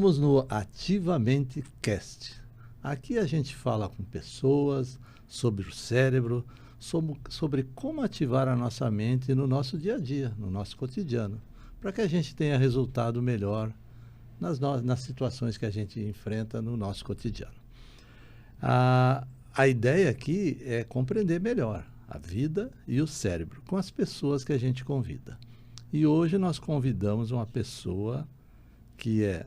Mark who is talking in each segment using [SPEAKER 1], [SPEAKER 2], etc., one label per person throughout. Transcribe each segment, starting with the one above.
[SPEAKER 1] Estamos no Ativamente Cast. Aqui a gente fala com pessoas sobre o cérebro, sobre como ativar a nossa mente no nosso dia a dia, no nosso cotidiano, para que a gente tenha resultado melhor nas situações que a gente enfrenta no nosso cotidiano. A ideia aqui é compreender melhor a vida e o cérebro com as pessoas que a gente convida. E hoje nós convidamos uma pessoa que é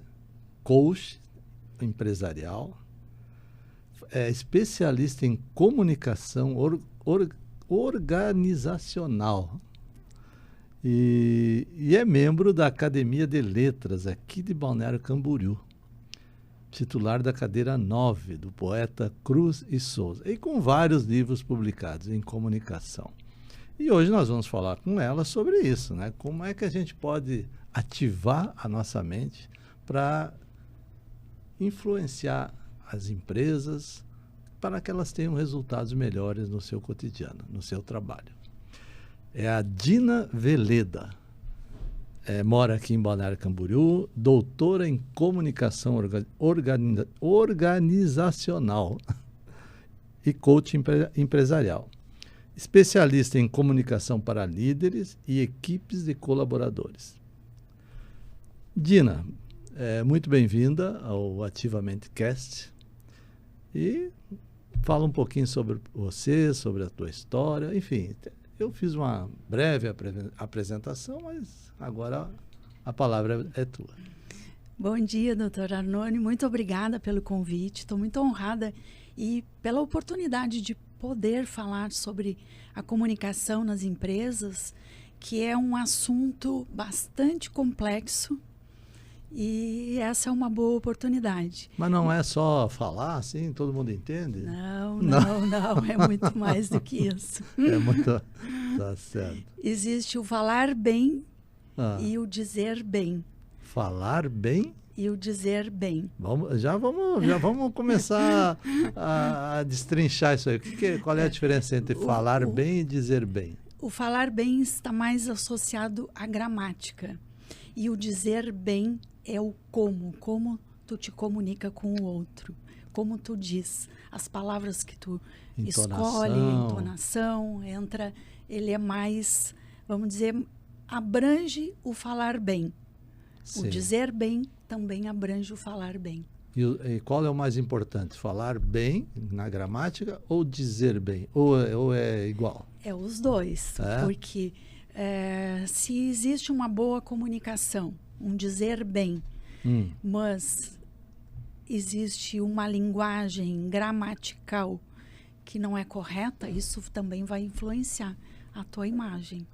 [SPEAKER 1] coach empresarial, é especialista em comunicação organizacional e é membro da Academia de Letras aqui de Balneário Camboriú, titular da cadeira 9 do poeta Cruz e Souza, e com vários livros publicados em comunicação. E hoje nós vamos falar com ela sobre isso, né? Como é que a gente pode ativar a nossa mente para influenciar as empresas para que elas tenham resultados melhores no seu cotidiano, no seu trabalho. É a Dina Veleda. Mora aqui em Balneário Camboriú, doutora em comunicação organizacional e coaching empresarial. Especialista em comunicação para líderes e equipes de colaboradores. Dina, muito bem-vinda ao Ativamente Cast e fala um pouquinho sobre você, sobre a tua história, enfim, eu fiz uma breve apresentação, mas agora a palavra é tua.
[SPEAKER 2] Bom dia, doutor Arnone, muito obrigada pelo convite, estou muito honrada e pela oportunidade de poder falar sobre a comunicação nas empresas, que é um assunto bastante complexo e essa é uma boa oportunidade.
[SPEAKER 1] Mas não é só falar assim, todo mundo entende?
[SPEAKER 2] Não, é muito mais do que isso.
[SPEAKER 1] É muito... Tá certo.
[SPEAKER 2] Existe o falar bem e o dizer bem.
[SPEAKER 1] Falar bem?
[SPEAKER 2] E o dizer bem.
[SPEAKER 1] Já vamos começar a destrinchar isso aí. Qual é a diferença entre falar bem e dizer bem?
[SPEAKER 2] O falar bem está mais associado à gramática. E o dizer bem é o como tu te comunica com o outro. Como tu diz. As palavras que tu escolhe, a entonação, ele é mais, vamos dizer, abrange o falar bem. Sim. O dizer bem também abrange o falar bem.
[SPEAKER 1] E qual é o mais importante? Falar bem na gramática ou dizer bem? Ou é igual?
[SPEAKER 2] É os dois. Porque se existe uma boa comunicação, um dizer bem, mas existe uma linguagem gramatical que não é correta, isso também vai influenciar a tua imagem.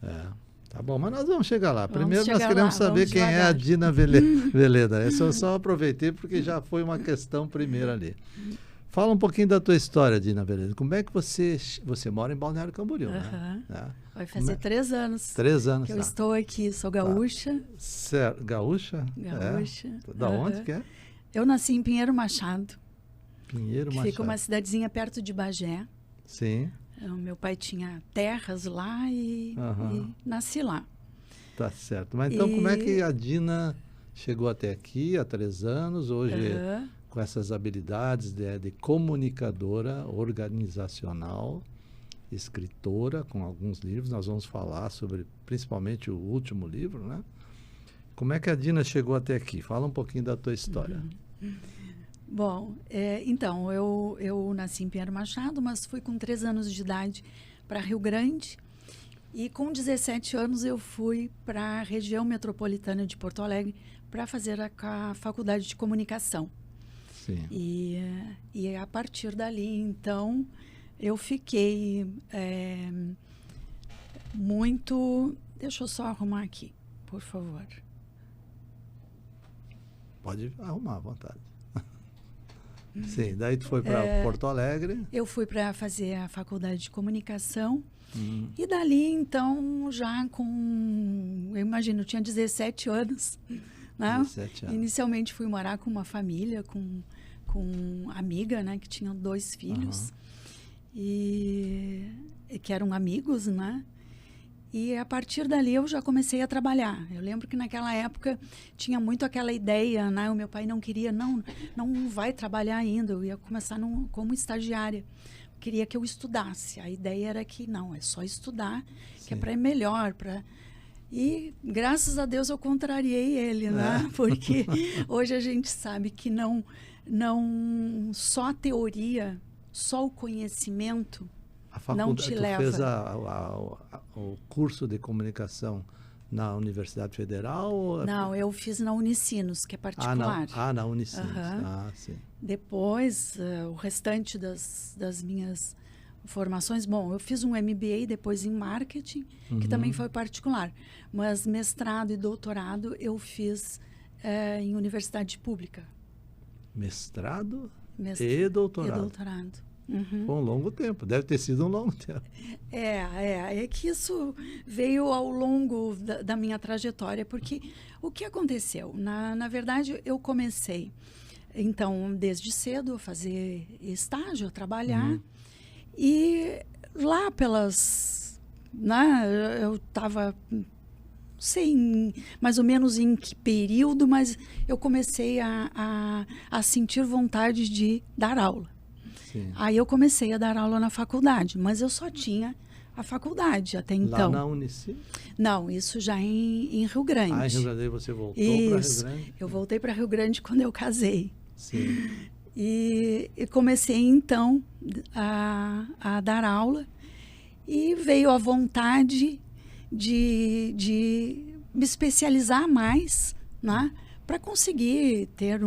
[SPEAKER 1] Tá bom, mas nós vamos chegar lá. Primeiro nós queremos saber quem é a Dina Veleda. Eu só aproveitei porque já foi uma questão primeira ali. Fala um pouquinho da tua história, Dina Veleda. Como é que você mora em Balneário Camboriú, né?
[SPEAKER 2] Vai fazer 3 anos.
[SPEAKER 1] 3 anos.
[SPEAKER 2] Que eu estou aqui, sou gaúcha.
[SPEAKER 1] Certo. Gaúcha?
[SPEAKER 2] Gaúcha.
[SPEAKER 1] Da onde que é?
[SPEAKER 2] Eu nasci em Pinheiro Machado.
[SPEAKER 1] Pinheiro Machado.
[SPEAKER 2] Fica uma cidadezinha perto de Bagé.
[SPEAKER 1] Sim.
[SPEAKER 2] Meu pai tinha terras lá e nasci lá.
[SPEAKER 1] Tá certo. Mas então como é que a Dina chegou até aqui há 3 anos, hoje com essas habilidades de comunicadora organizacional, escritora, com alguns livros, nós vamos falar sobre principalmente o último livro, né? Como é que a Dina chegou até aqui? Fala um pouquinho da tua história.
[SPEAKER 2] Bom, então, eu nasci em Pinheiro Machado, mas fui com 3 anos de idade para Rio Grande. E com 17 anos eu fui para a região metropolitana de Porto Alegre para fazer a faculdade de comunicação.
[SPEAKER 1] Sim.
[SPEAKER 2] E a partir dali, então, eu fiquei muito... Deixa eu só arrumar aqui, por favor.
[SPEAKER 1] Pode arrumar à vontade. Sim, daí tu foi para Porto Alegre.
[SPEAKER 2] Eu fui para fazer a faculdade de comunicação. E dali, então, já eu imagino, eu tinha 17 anos. Né?
[SPEAKER 1] 17 anos.
[SPEAKER 2] Inicialmente fui morar com uma família, com uma amiga, né, que tinha 2 filhos. E que eram amigos, né? E a partir dali eu já comecei a trabalhar. Eu lembro que naquela época tinha muito aquela ideia, né? O meu pai não queria, não vai trabalhar ainda. Eu ia começar como estagiária. Queria que eu estudasse. A ideia era que não, é só estudar, sim, que é para melhor, para... E graças a Deus eu contrariei ele, né? Porque hoje a gente sabe que não só a teoria, só o conhecimento não te leva.
[SPEAKER 1] Tu fez o curso de comunicação na Universidade Federal? Ou...
[SPEAKER 2] Não, eu fiz na Unicinos, que é particular.
[SPEAKER 1] Na Unicinos. Sim.
[SPEAKER 2] Depois, o restante das minhas formações, bom, eu fiz um MBA depois em marketing, que também foi particular, mas mestrado e doutorado eu fiz em universidade pública.
[SPEAKER 1] Mestrado e doutorado.
[SPEAKER 2] E doutorado.
[SPEAKER 1] Foi um longo tempo, deve ter sido um longo tempo.
[SPEAKER 2] É que isso veio ao longo da minha trajetória, porque o que aconteceu? Na verdade, eu comecei, então, desde cedo, a fazer estágio, a trabalhar, e lá eu estava, não sei mais ou menos em que período, mas eu comecei a sentir vontade de dar aula. Sim. Aí eu comecei a dar aula na faculdade, mas eu só tinha a faculdade até então.
[SPEAKER 1] Lá na Unici?
[SPEAKER 2] Não, isso já em Rio Grande.
[SPEAKER 1] Em Rio Grande você voltou para Rio Grande?
[SPEAKER 2] Eu voltei para Rio Grande quando eu casei.
[SPEAKER 1] Sim.
[SPEAKER 2] E comecei então a dar aula e veio a vontade de me especializar mais, né, para conseguir ter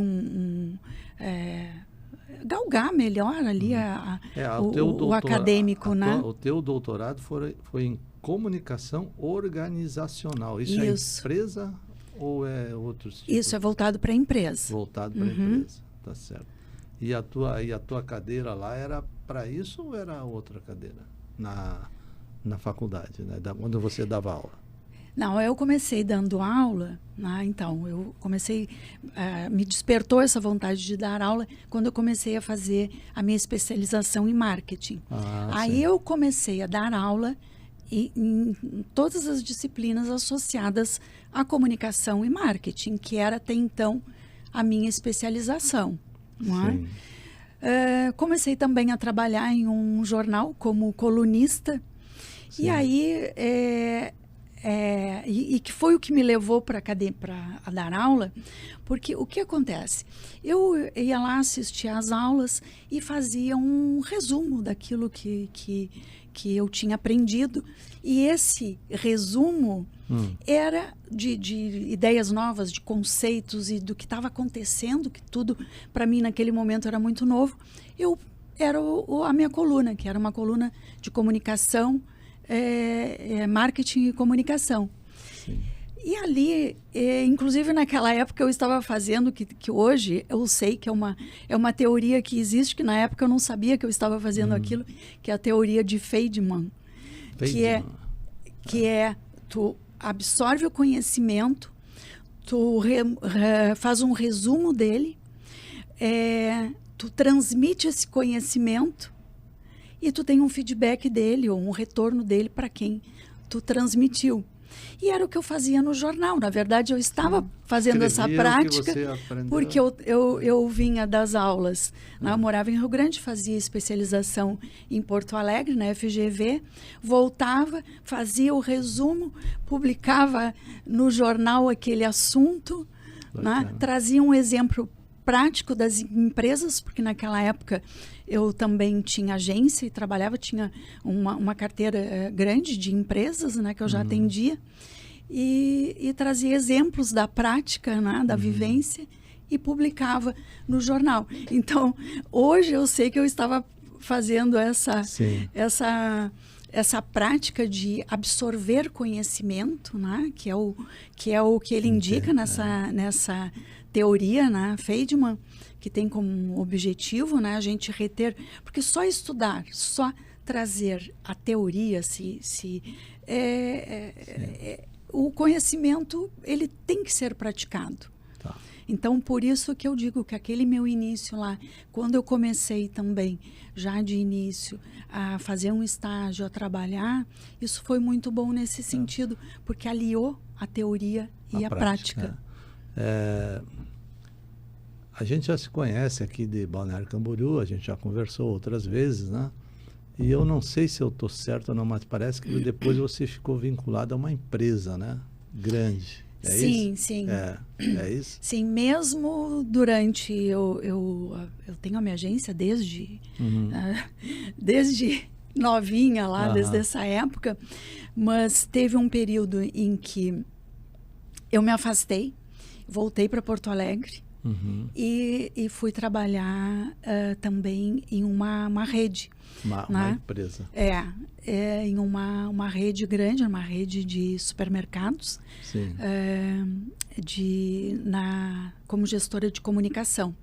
[SPEAKER 2] galgar melhor ali o acadêmico, né?
[SPEAKER 1] O teu doutorado foi em comunicação organizacional. Isso é empresa ou é outros tipos?
[SPEAKER 2] Isso é voltado para a empresa.
[SPEAKER 1] Voltado para a empresa, tá certo. E a tua cadeira lá era para isso ou era outra cadeira na faculdade, né? Onde você dava aula?
[SPEAKER 2] Não, eu comecei dando aula, né? Então, eu comecei, me despertou essa vontade de dar aula quando eu comecei a fazer a minha especialização em marketing. Aí sim, eu comecei a dar aula em todas as disciplinas associadas à comunicação e marketing, que era até então a minha especialização. Não é? Comecei também a trabalhar em um jornal como colunista. Sim. E aí... e que foi o que me levou para dar aula, porque o que acontece? Eu ia lá assistir às aulas e fazia um resumo daquilo que eu tinha aprendido, e esse resumo era de ideias novas, de conceitos e do que estava acontecendo, que tudo para mim naquele momento era muito novo. Era a minha coluna, que era uma coluna de comunicação, marketing e comunicação. Sim. E ali, inclusive naquela época eu estava fazendo, que hoje eu sei que é uma teoria que existe, que na época eu não sabia que eu estava fazendo aquilo, que é a teoria de Feynman. Que é tu absorve o conhecimento, tu faz um resumo dele, tu transmite esse conhecimento e tu tem um feedback dele ou um retorno dele para quem tu transmitiu. E era o que eu fazia no jornal. Na verdade, eu estava fazendo essa prática porque eu vinha das aulas. Eu morava em Rio Grande, fazia especialização em Porto Alegre, na FGV, voltava, fazia o resumo, publicava no jornal aquele assunto, né? Trazia um exemplo prático das empresas, porque naquela época eu também tinha agência e trabalhava, tinha uma carteira grande de empresas, né, que eu já atendia, e trazia exemplos da prática, né, da vivência, e publicava no jornal. Então, hoje eu sei que eu estava fazendo essa prática de absorver conhecimento, né, que é o que ele indica nessa teoria, né, Feynman, que tem como objetivo, né, a gente reter, porque só estudar, só trazer a teoria, o conhecimento, ele tem que ser praticado.
[SPEAKER 1] Tá.
[SPEAKER 2] Então, por isso que eu digo que aquele meu início lá, quando eu comecei também, já de início, a fazer um estágio, a trabalhar, isso foi muito bom nesse sentido, porque aliou a teoria e a prática.
[SPEAKER 1] A gente já se conhece aqui de Balneário Camboriú, a gente já conversou outras vezes, né? E eu não sei se eu estou certo ou não, mas parece que depois você ficou vinculado a uma empresa, né? Grande.
[SPEAKER 2] Sim,
[SPEAKER 1] isso?
[SPEAKER 2] sim.
[SPEAKER 1] É isso?
[SPEAKER 2] Sim, mesmo durante... Eu tenho a minha agência desde novinha lá, desde essa época, mas teve um período em que eu me afastei, voltei para Porto Alegre e fui trabalhar também em uma rede.
[SPEAKER 1] Uma empresa.
[SPEAKER 2] Em uma rede grande, uma rede de supermercados, como gestora de comunicação.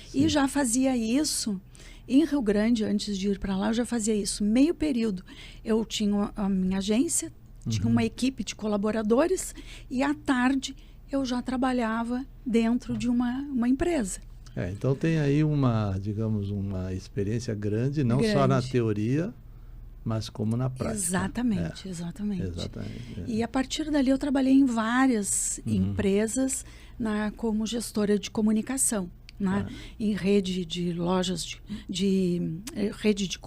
[SPEAKER 2] Sim. E já fazia isso em Rio Grande, antes de ir para lá, eu já fazia isso. Meio período, eu tinha a minha agência, tinha uma equipe de colaboradores, e à tarde eu já trabalhava dentro de uma empresa.
[SPEAKER 1] Então tem aí digamos, uma experiência grande, não só na teoria, mas como na prática.
[SPEAKER 2] Exatamente. E a partir dali eu trabalhei em várias empresas como gestora de comunicação, né? Em rede de lojas, rede de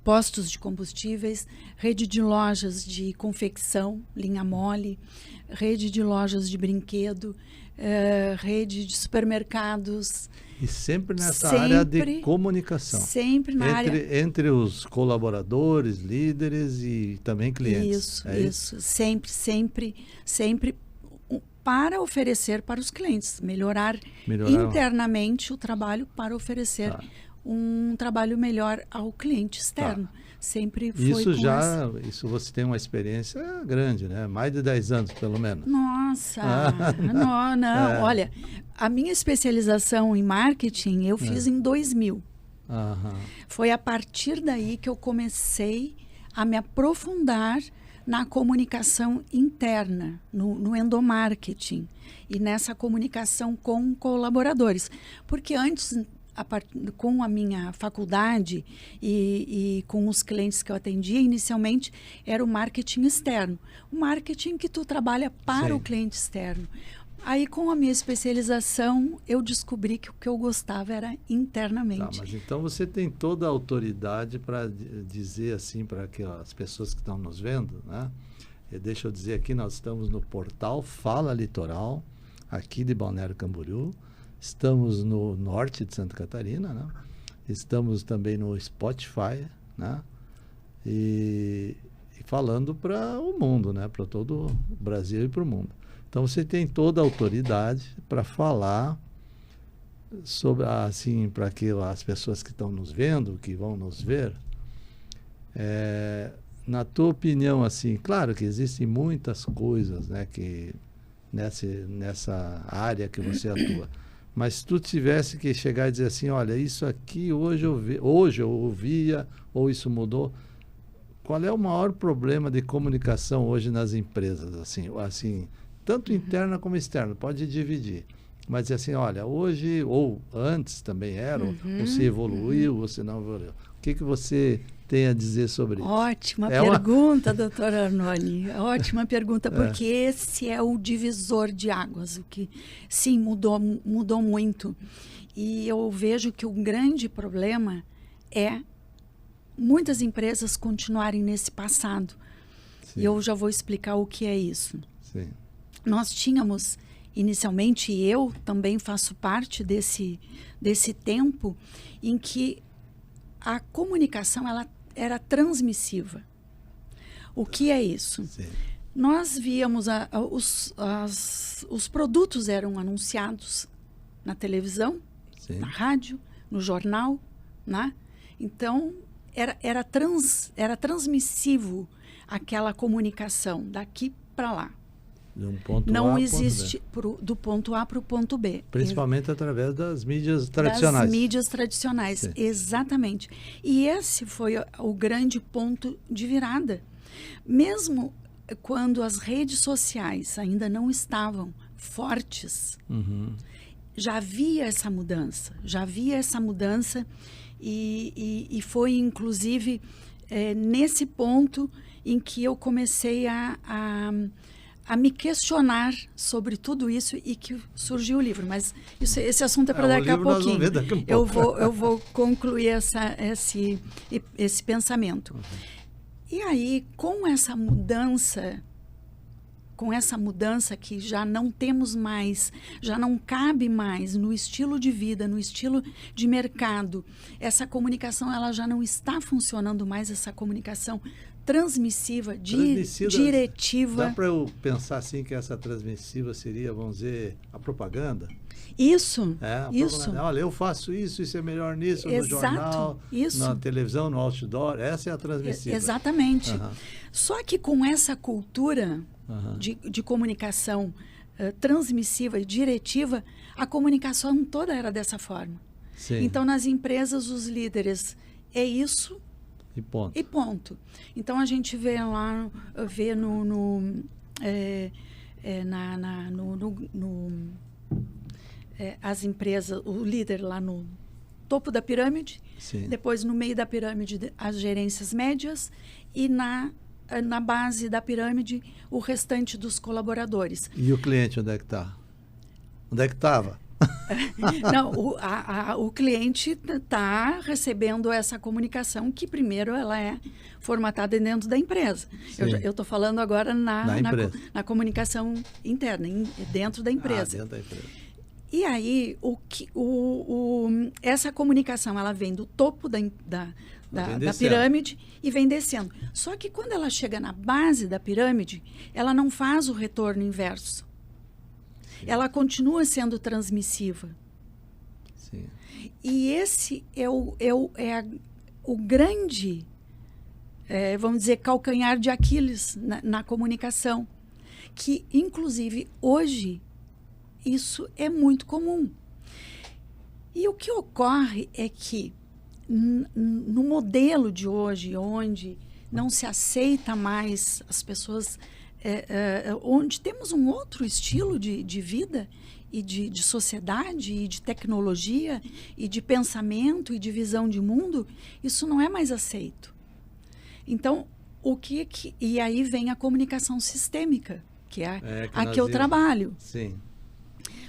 [SPEAKER 2] postos de combustíveis, rede de lojas de confecção, linha mole, rede de lojas de brinquedo, rede de supermercados.
[SPEAKER 1] E sempre nessa área de comunicação.
[SPEAKER 2] Sempre na área.
[SPEAKER 1] Entre os colaboradores, líderes e também clientes.
[SPEAKER 2] Isso. Sempre para oferecer para os clientes. Melhorar internamente o trabalho para oferecer um trabalho melhor ao cliente externo. Sempre foi
[SPEAKER 1] Isso você tem uma experiência grande, né? Mais de 10 anos, pelo menos.
[SPEAKER 2] Nossa! Não. Olha, a minha especialização em marketing eu fiz em 2000. Foi a partir daí que eu comecei a me aprofundar na comunicação interna, no endomarketing e nessa comunicação com colaboradores. Porque antes, com a minha faculdade e com os clientes que eu atendia, inicialmente era o marketing externo. O marketing que tu trabalha para o cliente externo. Aí, com a minha especialização, eu descobri que o que eu gostava era internamente.
[SPEAKER 1] Mas então você tem toda a autoridade para dizer assim para as pessoas que estão nos vendo, né? Deixa eu dizer aqui, nós estamos no portal Fala Litoral, aqui de Balneário Camboriú. Estamos no norte de Santa Catarina, né? Estamos também no Spotify, né? E falando para o mundo, né? Para todo o Brasil e para o mundo. Então você tem toda a autoridade para falar sobre, assim, para as pessoas que estão nos vendo, que vão nos ver. Na tua opinião, assim, claro que existem muitas coisas, né? Que nessa área que você atua. Mas se tu tivesse que chegar e dizer assim, olha, isso aqui hoje eu ouvia, ou isso mudou, qual é o maior problema de comunicação hoje nas empresas? Assim, tanto interna como externa, pode dividir. Mas assim, olha, hoje, ou antes também era, ou se evoluiu, ou se não evoluiu. O que você tem a dizer sobre isso?
[SPEAKER 2] Ótima pergunta, doutora Arnone. Ótima pergunta, porque esse é o divisor de águas. O que, sim, mudou muito. E eu vejo que o grande problema é muitas empresas continuarem nesse passado. Sim. E eu já vou explicar o que é isso.
[SPEAKER 1] Sim.
[SPEAKER 2] Nós tínhamos, inicialmente, e eu também faço parte desse tempo, em que a comunicação ela era transmissiva. O que é isso?
[SPEAKER 1] Sim.
[SPEAKER 2] Nós víamos os produtos eram anunciados na televisão,
[SPEAKER 1] Sim.
[SPEAKER 2] na rádio, no jornal, né? Então era transmissivo aquela comunicação daqui para lá.
[SPEAKER 1] De um ponto
[SPEAKER 2] não
[SPEAKER 1] A
[SPEAKER 2] existe do ponto A para o ponto B.
[SPEAKER 1] Principalmente através das mídias tradicionais.
[SPEAKER 2] Das mídias tradicionais, sim. Exatamente. E esse foi o grande ponto de virada. Mesmo quando as redes sociais ainda não estavam fortes. Já havia essa mudança, e foi, inclusive, nesse ponto em que eu comecei a me questionar sobre tudo isso e que surgiu o livro. Mas esse assunto é para daqui a pouquinho. Eu vou concluir esse pensamento. E aí, com essa mudança que já não temos mais, já não cabe mais no estilo de vida, no estilo de mercado, essa comunicação ela já não está funcionando mais, essa comunicação transmissiva, diretiva.
[SPEAKER 1] Dá para eu pensar assim que essa transmissiva seria, vamos dizer, a propaganda?
[SPEAKER 2] Isso.
[SPEAKER 1] Propaganda. Olha, eu faço isso é melhor nisso, no jornal, na televisão, no outdoor. Essa é a transmissiva.
[SPEAKER 2] Exatamente. Só que com essa cultura de comunicação transmissiva e diretiva, a comunicação toda era dessa forma.
[SPEAKER 1] Sim.
[SPEAKER 2] Então, nas empresas, os líderes, é isso
[SPEAKER 1] e ponto.
[SPEAKER 2] Então, a gente vê as empresas, o líder lá no topo da pirâmide,
[SPEAKER 1] Sim.
[SPEAKER 2] Depois no meio da pirâmide as gerências médias e na base da pirâmide o restante dos colaboradores.
[SPEAKER 1] E o cliente onde é que está? Onde é que estava?
[SPEAKER 2] Não, o cliente está recebendo essa comunicação que primeiro ela é formatada dentro da empresa. Eu estou falando agora na comunicação interna, dentro da empresa.
[SPEAKER 1] Dentro da empresa.
[SPEAKER 2] E aí, essa comunicação ela vem do topo da pirâmide e vem descendo. Só que quando ela chega na base da pirâmide, ela não faz o retorno inverso. Ela continua sendo transmissiva.
[SPEAKER 1] Sim.
[SPEAKER 2] E esse é o grande, vamos dizer, calcanhar de Aquiles na comunicação. Que, inclusive, hoje, isso é muito comum. E o que ocorre é que, no modelo de hoje, onde não se aceita mais as pessoas, onde temos um outro estilo de vida e de sociedade e de tecnologia e de pensamento e de visão de mundo, isso não é mais aceito. Então, e aí vem a comunicação sistêmica, que é a que eu trabalho.
[SPEAKER 1] Sim.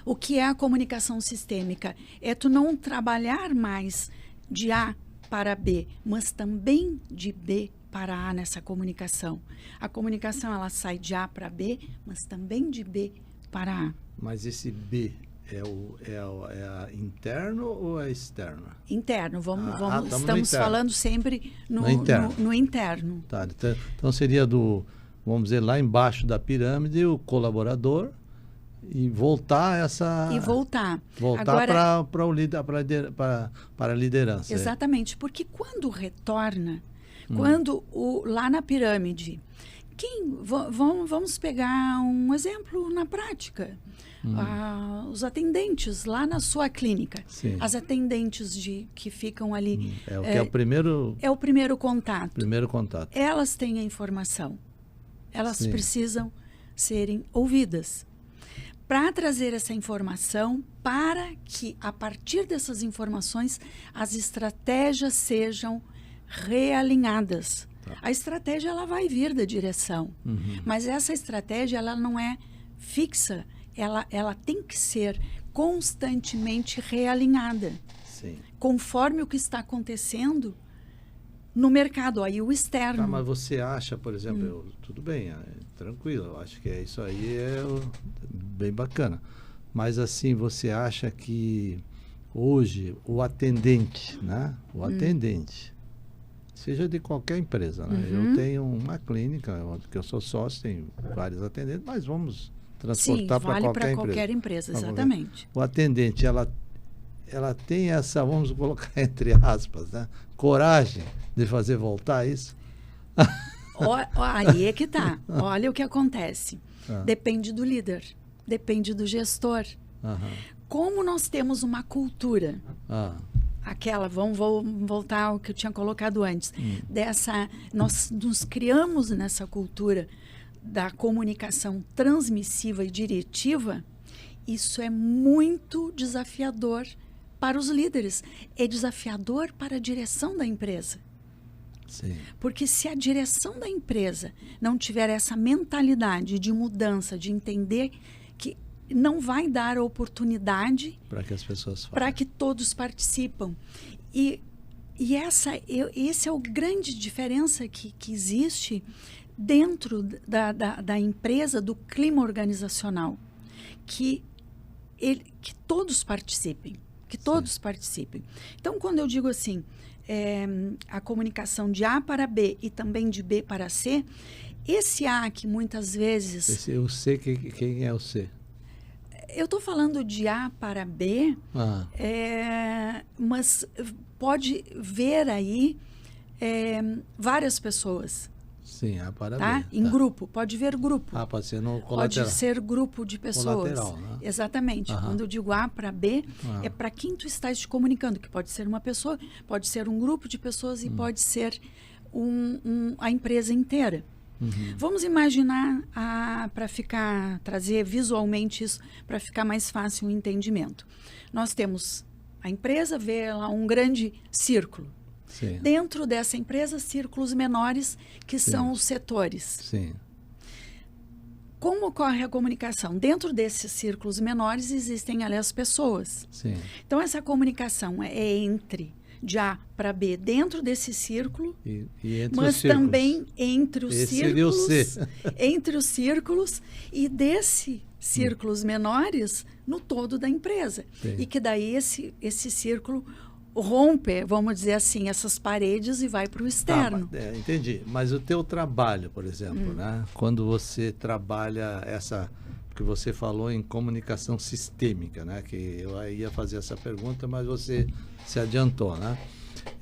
[SPEAKER 2] O que é a comunicação sistêmica? É tu não trabalhar mais de A para B, mas também de B para A nessa comunicação. A comunicação ela sai de A para B, mas também de B para A.
[SPEAKER 1] Mas esse B é interno ou é externo?
[SPEAKER 2] Interno. Estamos falando sempre no interno.
[SPEAKER 1] Tá, então seria vamos dizer, lá embaixo da pirâmide, o colaborador. E voltar agora, para a liderança.
[SPEAKER 2] Exatamente, porque quando retorna, quando lá na pirâmide, vamos pegar um exemplo na prática. Os atendentes lá na sua clínica,
[SPEAKER 1] Sim.
[SPEAKER 2] As atendentes que ficam ali.
[SPEAKER 1] É o primeiro.
[SPEAKER 2] É o primeiro contato.
[SPEAKER 1] Primeiro contato.
[SPEAKER 2] Elas têm a informação. Elas
[SPEAKER 1] Sim.
[SPEAKER 2] precisam serem ouvidas. Para trazer essa informação, para que, a partir dessas informações, as estratégias sejam realinhadas. Tá. A estratégia ela vai vir da direção, mas essa estratégia ela não é fixa, ela tem que ser constantemente realinhada.
[SPEAKER 1] Sim.
[SPEAKER 2] Conforme o que está acontecendo no mercado, aí o externo.
[SPEAKER 1] Tá, mas você acha, por exemplo, tudo bem, tranquilo, eu acho que isso aí é bem bacana. Mas assim, você acha que hoje o atendente, né? O atendente, seja de qualquer empresa, né? Eu tenho uma clínica, que eu sou sócio, tenho vários atendentes, mas vamos transportar para
[SPEAKER 2] qualquer empresa, exatamente.
[SPEAKER 1] O atendente, ela tem essa, vamos colocar entre aspas, né? Coragem de fazer voltar isso?
[SPEAKER 2] Aí é que tá. Olha o que acontece. Depende do líder, depende do gestor. Como nós temos uma cultura, aquela, vamos voltar ao que eu tinha colocado antes, nós nos criamos nessa cultura da comunicação transmissiva e diretiva, Isso é muito desafiador para os líderes. É desafiador para a direção da empresa.
[SPEAKER 1] Sim.
[SPEAKER 2] Porque se a direção da empresa não tiver essa mentalidade de mudança, de entender que não vai dar oportunidade
[SPEAKER 1] para que as pessoas façam,
[SPEAKER 2] para que todos participam. E esse é o grande diferença que existe dentro da empresa, do clima organizacional. Que todos participem. Que todos participem. Então, quando eu digo assim, a comunicação de A para B e também de B para C, esse A que muitas vezes...
[SPEAKER 1] O C, quem é o C?
[SPEAKER 2] Eu estou falando de A para B, mas pode ver aí várias pessoas.
[SPEAKER 1] Sim, A para
[SPEAKER 2] tá?
[SPEAKER 1] B.
[SPEAKER 2] Em grupo, pode ver grupo.
[SPEAKER 1] Pode ser no colateral.
[SPEAKER 2] Pode ser grupo de pessoas.
[SPEAKER 1] Colateral, né?
[SPEAKER 2] Exatamente. Quando eu digo A para B, é para quem tu estás te comunicando, que pode ser uma pessoa, pode ser um grupo de pessoas e pode ser a empresa inteira. Vamos imaginar, para trazer visualmente isso, para ficar mais fácil o entendimento. Nós temos a empresa, vê lá um grande círculo.
[SPEAKER 1] Sim.
[SPEAKER 2] Dentro dessa empresa, círculos menores, que são os setores.
[SPEAKER 1] Sim.
[SPEAKER 2] Como ocorre a comunicação? Dentro desses círculos menores existem ali as pessoas.
[SPEAKER 1] Sim.
[SPEAKER 2] Então, essa comunicação é entre de A para B dentro desse círculo,
[SPEAKER 1] e entre
[SPEAKER 2] mas
[SPEAKER 1] os círculos.
[SPEAKER 2] Também entre os
[SPEAKER 1] Esse
[SPEAKER 2] círculos,
[SPEAKER 1] seria o C.
[SPEAKER 2] entre os círculos e desses círculos menores no todo da empresa.
[SPEAKER 1] Sim.
[SPEAKER 2] E que daí esse círculo rompe, vamos dizer assim, essas paredes e vai para o externo.
[SPEAKER 1] Entendi. Mas o teu trabalho, por exemplo, né? Quando você trabalha porque você falou em comunicação sistêmica, né? Que eu ia fazer essa pergunta, mas você se adiantou, né?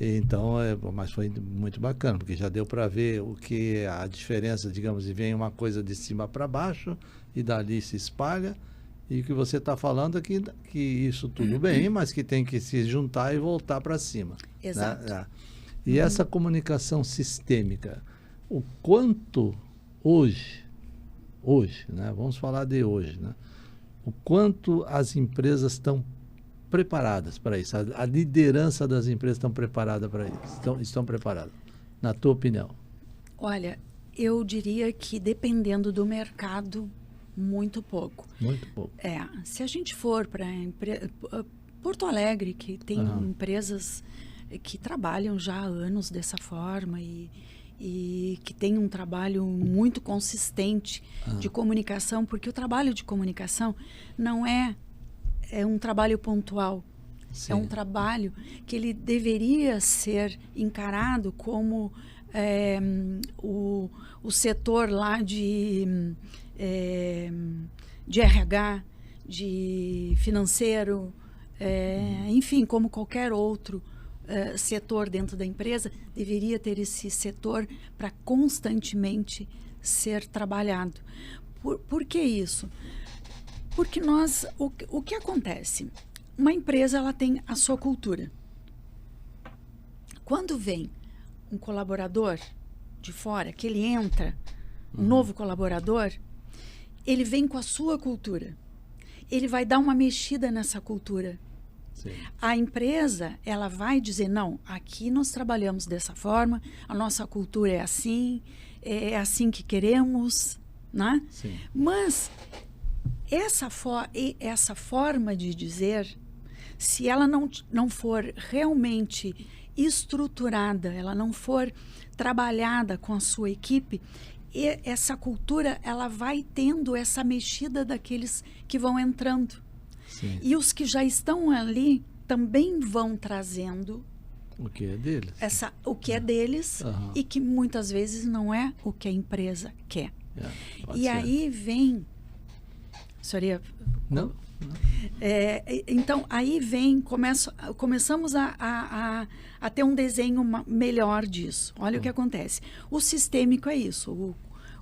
[SPEAKER 1] Então, mas foi muito bacana, porque já deu para ver o que a diferença, digamos, e vem uma coisa de cima para baixo e dali se espalha. E o que você está falando é que isso tudo bem, mas que tem que se juntar e voltar para cima.
[SPEAKER 2] Exato.
[SPEAKER 1] Né? E essa comunicação sistêmica, o quanto hoje, né? Vamos falar de hoje, né? O quanto as empresas estão preparadas para isso, a liderança das empresas estão preparadas para isso, estão preparadas, na tua opinião?
[SPEAKER 2] Olha, eu diria que dependendo do mercado, muito pouco.
[SPEAKER 1] Muito pouco.
[SPEAKER 2] Se a gente for para Porto Alegre, que tem empresas que trabalham já há anos dessa forma e que tem um trabalho muito consistente de comunicação, porque o trabalho de comunicação não é um trabalho pontual. Sim. É um trabalho que ele deveria ser encarado como o setor lá de RH, de financeiro, enfim, como qualquer outro setor dentro da empresa, deveria ter esse setor para constantemente ser trabalhado. Por que isso? Porque o que acontece? Uma empresa, ela tem a sua cultura. Quando vem um colaborador de fora, que ele entra, um novo colaborador, ele vem com a sua cultura. Ele vai dar uma mexida nessa cultura.
[SPEAKER 1] Sim.
[SPEAKER 2] A empresa, ela vai dizer, não, aqui nós trabalhamos dessa forma, a nossa cultura é assim que queremos, né?
[SPEAKER 1] Sim.
[SPEAKER 2] Mas essa forma de dizer, se ela não for realmente estruturada, ela não for trabalhada com a sua equipe, e essa cultura, ela vai tendo essa mexida daqueles que vão entrando.
[SPEAKER 1] Sim.
[SPEAKER 2] E os que já estão ali também vão trazendo
[SPEAKER 1] o que é deles.
[SPEAKER 2] O que é deles e que muitas vezes não é o que a empresa quer. E ser. Aí vem... Senhoria?
[SPEAKER 1] Não.
[SPEAKER 2] Então, aí começamos a ter um desenho melhor disso. Olha o que acontece. O sistêmico é isso.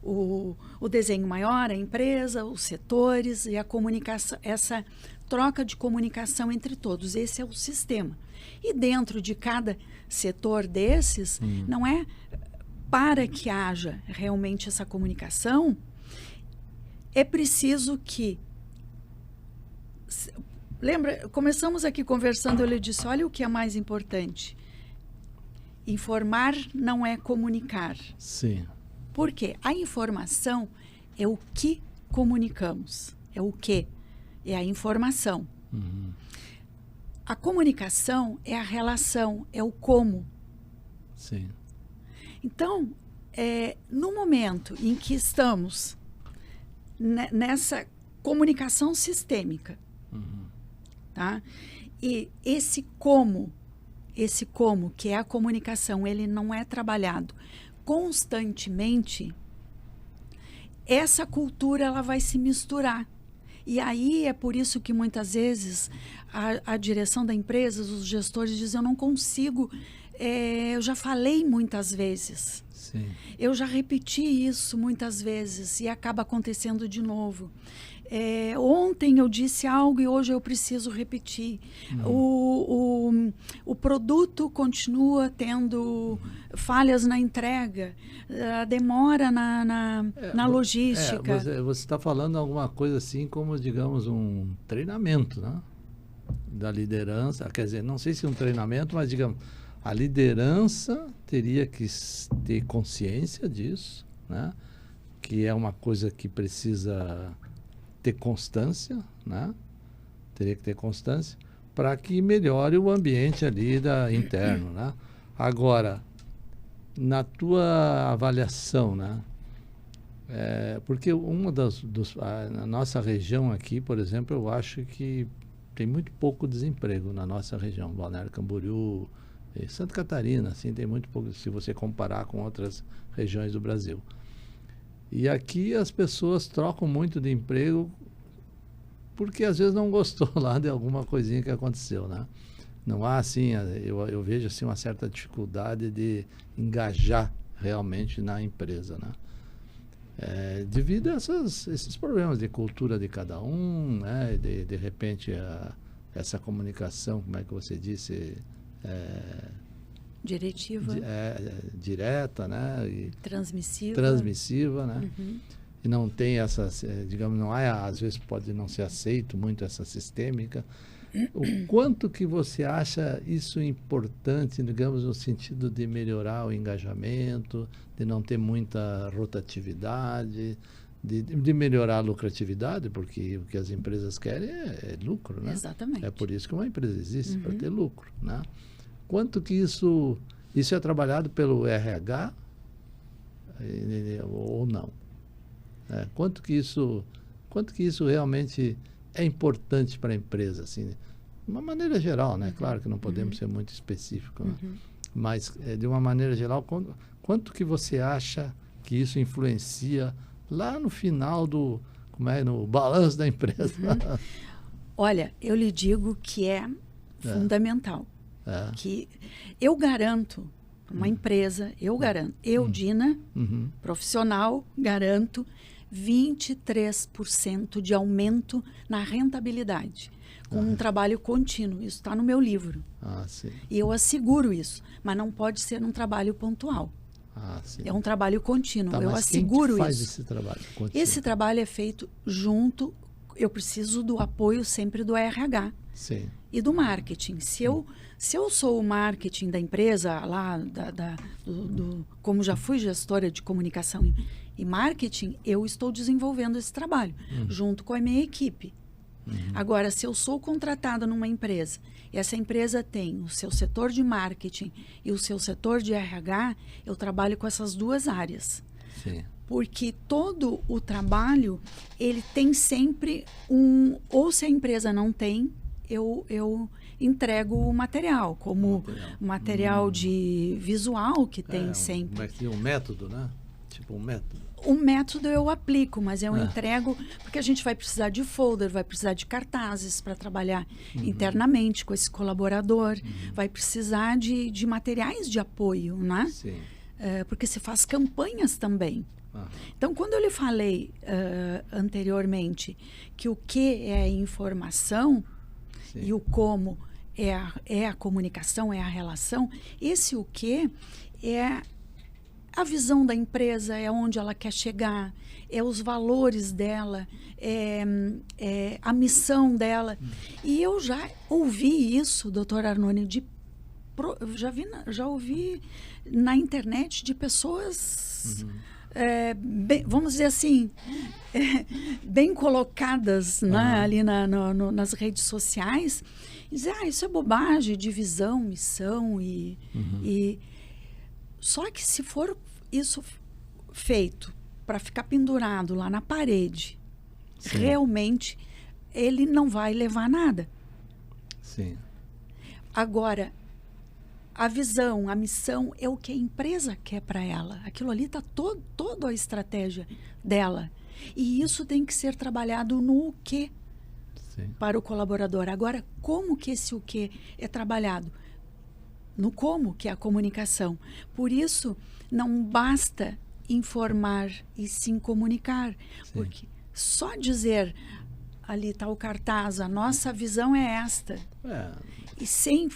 [SPEAKER 2] O desenho maior, a empresa, os setores e a comunicação, essa troca de comunicação entre todos. Esse é o sistema. E dentro de cada setor desses, não é para que haja realmente essa comunicação, é preciso que Lembra, começamos aqui conversando, eu lhe disse, olha o que é mais importante. Informar não é comunicar.
[SPEAKER 1] Sim.
[SPEAKER 2] Por quê? A informação é o que comunicamos. É o que? É a informação.
[SPEAKER 1] Uhum.
[SPEAKER 2] A comunicação é a relação, é o como.
[SPEAKER 1] Sim.
[SPEAKER 2] Então, no momento em que estamos nessa comunicação sistêmica, tá? E esse como, que é a comunicação, ele não é trabalhado constantemente, essa cultura ela vai se misturar. E aí é por isso que muitas vezes a direção da empresa, os gestores dizem, eu não consigo, eu já falei muitas vezes.
[SPEAKER 1] Sim.
[SPEAKER 2] Eu já repeti isso muitas vezes e acaba acontecendo de novo. Ontem eu disse algo e hoje eu preciso repetir. O produto continua tendo falhas na entrega, demora na logística.
[SPEAKER 1] Você está falando alguma coisa assim como, digamos, um treinamento, né? Da liderança. Quer dizer, não sei se um treinamento, mas, digamos, a liderança teria que ter consciência disso, né? Que é uma coisa que precisa ter constância, né? Teria que ter constância para que melhore o ambiente ali interno, né? Agora, na tua avaliação, né? Porque na nossa região aqui, por exemplo, eu acho que tem muito pouco desemprego na nossa região, Balneário Camboriú, Santa Catarina, assim, tem muito pouco, se você comparar com outras regiões do Brasil. E aqui as pessoas trocam muito de emprego porque às vezes não gostou lá de alguma coisinha que aconteceu, né? Não há, assim, eu vejo assim, uma certa dificuldade de engajar realmente na empresa, né? Devido a esses problemas de cultura de cada um, né? De repente, essa comunicação, como é que você disse?
[SPEAKER 2] Diretiva.
[SPEAKER 1] Direta, né? E
[SPEAKER 2] transmissiva,
[SPEAKER 1] né?
[SPEAKER 2] Uhum.
[SPEAKER 1] E não tem digamos, não há, às vezes pode não ser aceito muito essa sistêmica. O quanto que você acha isso importante, digamos, no sentido de melhorar o engajamento, de não ter muita rotatividade, de melhorar a lucratividade, porque o que as empresas querem é lucro, né?
[SPEAKER 2] Exatamente.
[SPEAKER 1] É por isso que uma empresa existe, para ter lucro, né? Quanto que isso é trabalhado pelo RH ou não? Quanto que isso realmente é importante para a empresa, assim, de uma maneira geral, né? Claro que não podemos ser muito específicos, né? Mas de uma maneira geral, quanto que você acha que isso influencia lá no final no balanço da empresa?
[SPEAKER 2] Olha, eu lhe digo que é fundamental. Que eu garanto, uma empresa, eu, Dina, profissional, garanto 23% de aumento na rentabilidade, com um trabalho contínuo. Isso está no meu livro.
[SPEAKER 1] Sim.
[SPEAKER 2] E eu asseguro isso, mas não pode ser um trabalho pontual.
[SPEAKER 1] Sim.
[SPEAKER 2] É um trabalho contínuo.
[SPEAKER 1] Tá,
[SPEAKER 2] eu
[SPEAKER 1] mas
[SPEAKER 2] asseguro
[SPEAKER 1] quem faz
[SPEAKER 2] isso.
[SPEAKER 1] Esse trabalho contínuo?
[SPEAKER 2] Esse trabalho é feito junto. Eu preciso do apoio sempre do RH.
[SPEAKER 1] Sim.
[SPEAKER 2] E do marketing. Se eu sou o marketing da empresa, lá, como já fui gestora de comunicação e marketing, eu estou desenvolvendo esse trabalho, junto com a minha equipe. Agora, se eu sou contratada numa empresa, e essa empresa tem o seu setor de marketing e o seu setor de RH, eu trabalho com essas duas áreas.
[SPEAKER 1] Sim.
[SPEAKER 2] Porque todo o trabalho, ele tem sempre ou se a empresa não tem, eu entrego o material, como material de visual que tem sempre.
[SPEAKER 1] Um método, né? Tipo um método.
[SPEAKER 2] O método eu aplico, mas eu entrego, porque a gente vai precisar de folder, vai precisar de cartazes para trabalhar internamente com esse colaborador, vai precisar de materiais de apoio, né?
[SPEAKER 1] Sim.
[SPEAKER 2] Porque se faz campanhas também. Então, quando eu lhe falei anteriormente que o que é a informação, sim, e o como é a comunicação, é a relação, esse o que é a visão da empresa, é onde ela quer chegar, é os valores dela, é a missão dela. E eu já ouvi isso, doutor Arnone, já ouvi na internet de pessoas, vamos dizer assim, bem colocadas, né, ali nas redes sociais, e dizer, isso é bobagem de visão, missão e só que se for isso feito para ficar pendurado lá na parede, sim, realmente ele não vai levar a nada.
[SPEAKER 1] Sim.
[SPEAKER 2] Agora, a visão, a missão é o que a empresa quer para ela. Aquilo ali está toda a estratégia dela. E isso tem que ser trabalhado no quê, sim, para o colaborador. Agora, como que esse o quê é trabalhado? No como, que é a comunicação. Por isso, não basta informar e sim comunicar. Sim. Porque só dizer, ali está o cartaz, a nossa visão é esta. E sem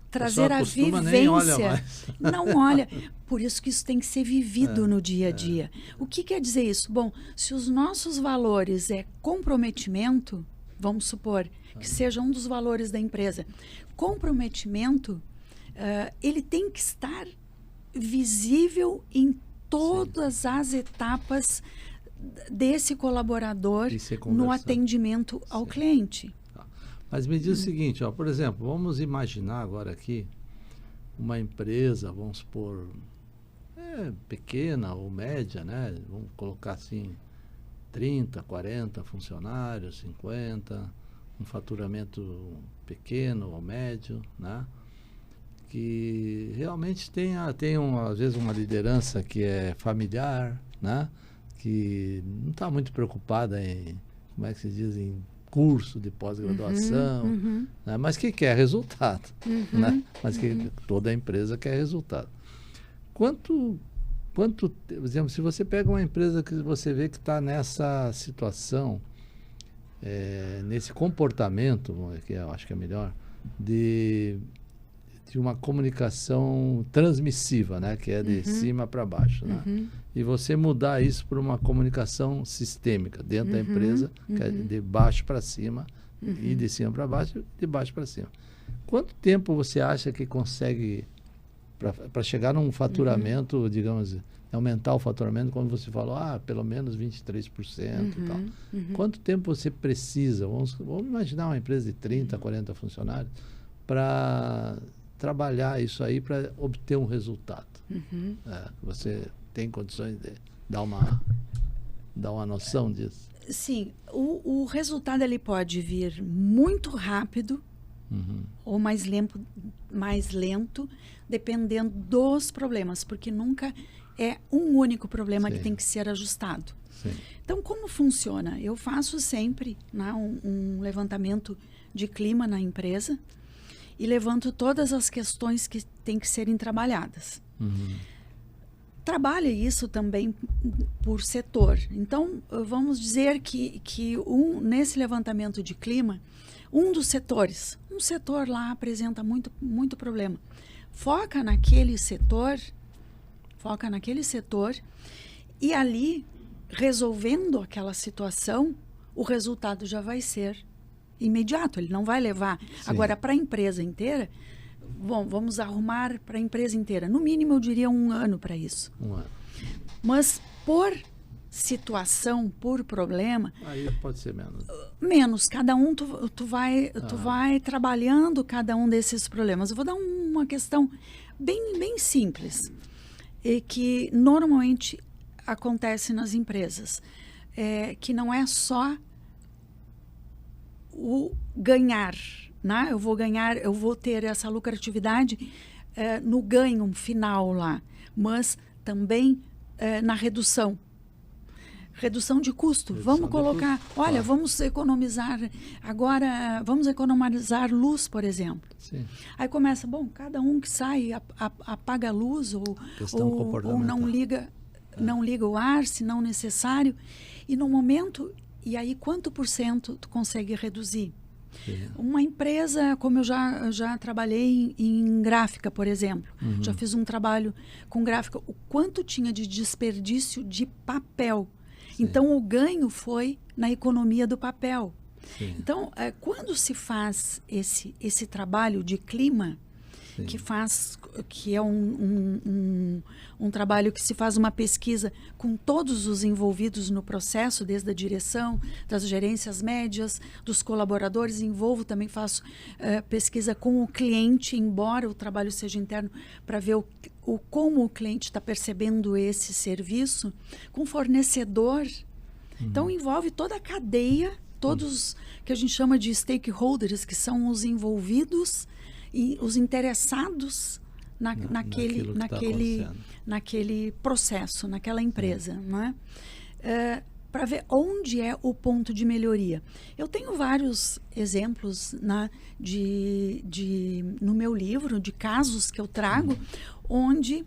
[SPEAKER 2] trazer a vivência. Não olha. Por isso que isso tem que ser vivido no dia a dia. O que quer dizer isso? Bom, se os nossos valores é comprometimento, vamos supor que seja um dos valores da empresa, comprometimento, ele tem que estar visível em todas, sim, as etapas desse colaborador no atendimento, sim, ao cliente.
[SPEAKER 1] Mas me diz o seguinte, por exemplo, vamos imaginar agora aqui uma empresa, vamos supor, pequena ou média, né? Vamos colocar assim, 30, 40 funcionários, 50, um faturamento pequeno ou médio, né? Que realmente tem às vezes uma liderança que é familiar, né? Que não está muito preocupada em, como é que se diz, em curso de pós-graduação, né? Mas que quer resultado, né? Mas que toda empresa quer resultado. Quanto, por exemplo, se você pega uma empresa que você vê que está nessa situação, nesse comportamento, que eu acho que é melhor, de uma comunicação transmissiva, né? Que é de cima para baixo, né? E você mudar isso para uma comunicação sistêmica dentro da empresa, que é de baixo para cima, e de cima para baixo, de baixo para cima. Quanto tempo você acha que consegue para chegar num faturamento, digamos, aumentar o faturamento, como você falou, pelo menos 23% e tal. Quanto tempo você precisa, vamos imaginar uma empresa de 30, 40 funcionários, para trabalhar isso aí para obter um resultado? Você tem condições de dar uma noção disso?
[SPEAKER 2] Sim, o resultado ele pode vir muito rápido ou mais lento, dependendo dos problemas, porque nunca é um único problema, sim, que tem que ser ajustado.
[SPEAKER 1] Sim.
[SPEAKER 2] Então, como funciona? Eu faço sempre, né, um levantamento de clima na empresa e levanto todas as questões que têm que serem trabalhadas. Trabalha isso também por setor. Então, vamos dizer que nesse levantamento de clima, um dos setores, um setor lá apresenta muito problema. Foca naquele setor e ali, resolvendo aquela situação, o resultado já vai ser imediato, ele não vai levar. Sim. Agora, para a empresa inteira, bom, vamos arrumar para a empresa inteira. No mínimo, eu diria 1 ano para isso.
[SPEAKER 1] 1 ano.
[SPEAKER 2] Mas por situação, por problema...
[SPEAKER 1] Aí pode ser menos.
[SPEAKER 2] Menos. Cada um, tu vai trabalhando cada um desses problemas. Eu vou dar uma questão bem simples, que normalmente acontece nas empresas, que não é só o ganhar, né? Eu vou ter essa lucratividade no ganho final lá, mas também na redução de custo. Vamos colocar, olha, vamos economizar agora, vamos economizar luz, por exemplo.
[SPEAKER 1] Sim.
[SPEAKER 2] Aí começa, bom, cada um que sai apaga a luz ou não liga o ar, se não necessário. E no momento, e aí quanto por cento tu consegue reduzir?
[SPEAKER 1] Sim.
[SPEAKER 2] Uma empresa, como eu já trabalhei em gráfica, por exemplo, já fiz um trabalho com gráfica, o quanto tinha de desperdício de papel.
[SPEAKER 1] Sim.
[SPEAKER 2] Então, o ganho foi na economia do papel.
[SPEAKER 1] Sim.
[SPEAKER 2] Então, quando se faz esse trabalho de clima,
[SPEAKER 1] Sim.
[SPEAKER 2] que é um trabalho que se faz uma pesquisa com todos os envolvidos no processo, desde a direção, das gerências médias, dos colaboradores, também faço pesquisa com o cliente, embora o trabalho seja interno, para ver como o cliente está percebendo esse serviço, com o fornecedor. Então, envolve toda a cadeia, todos que a gente chama de stakeholders, que são os envolvidos e os interessados naquele processo, naquela empresa, né? Para ver onde é o ponto de melhoria. Eu tenho vários exemplos no meu livro, de casos que eu trago, onde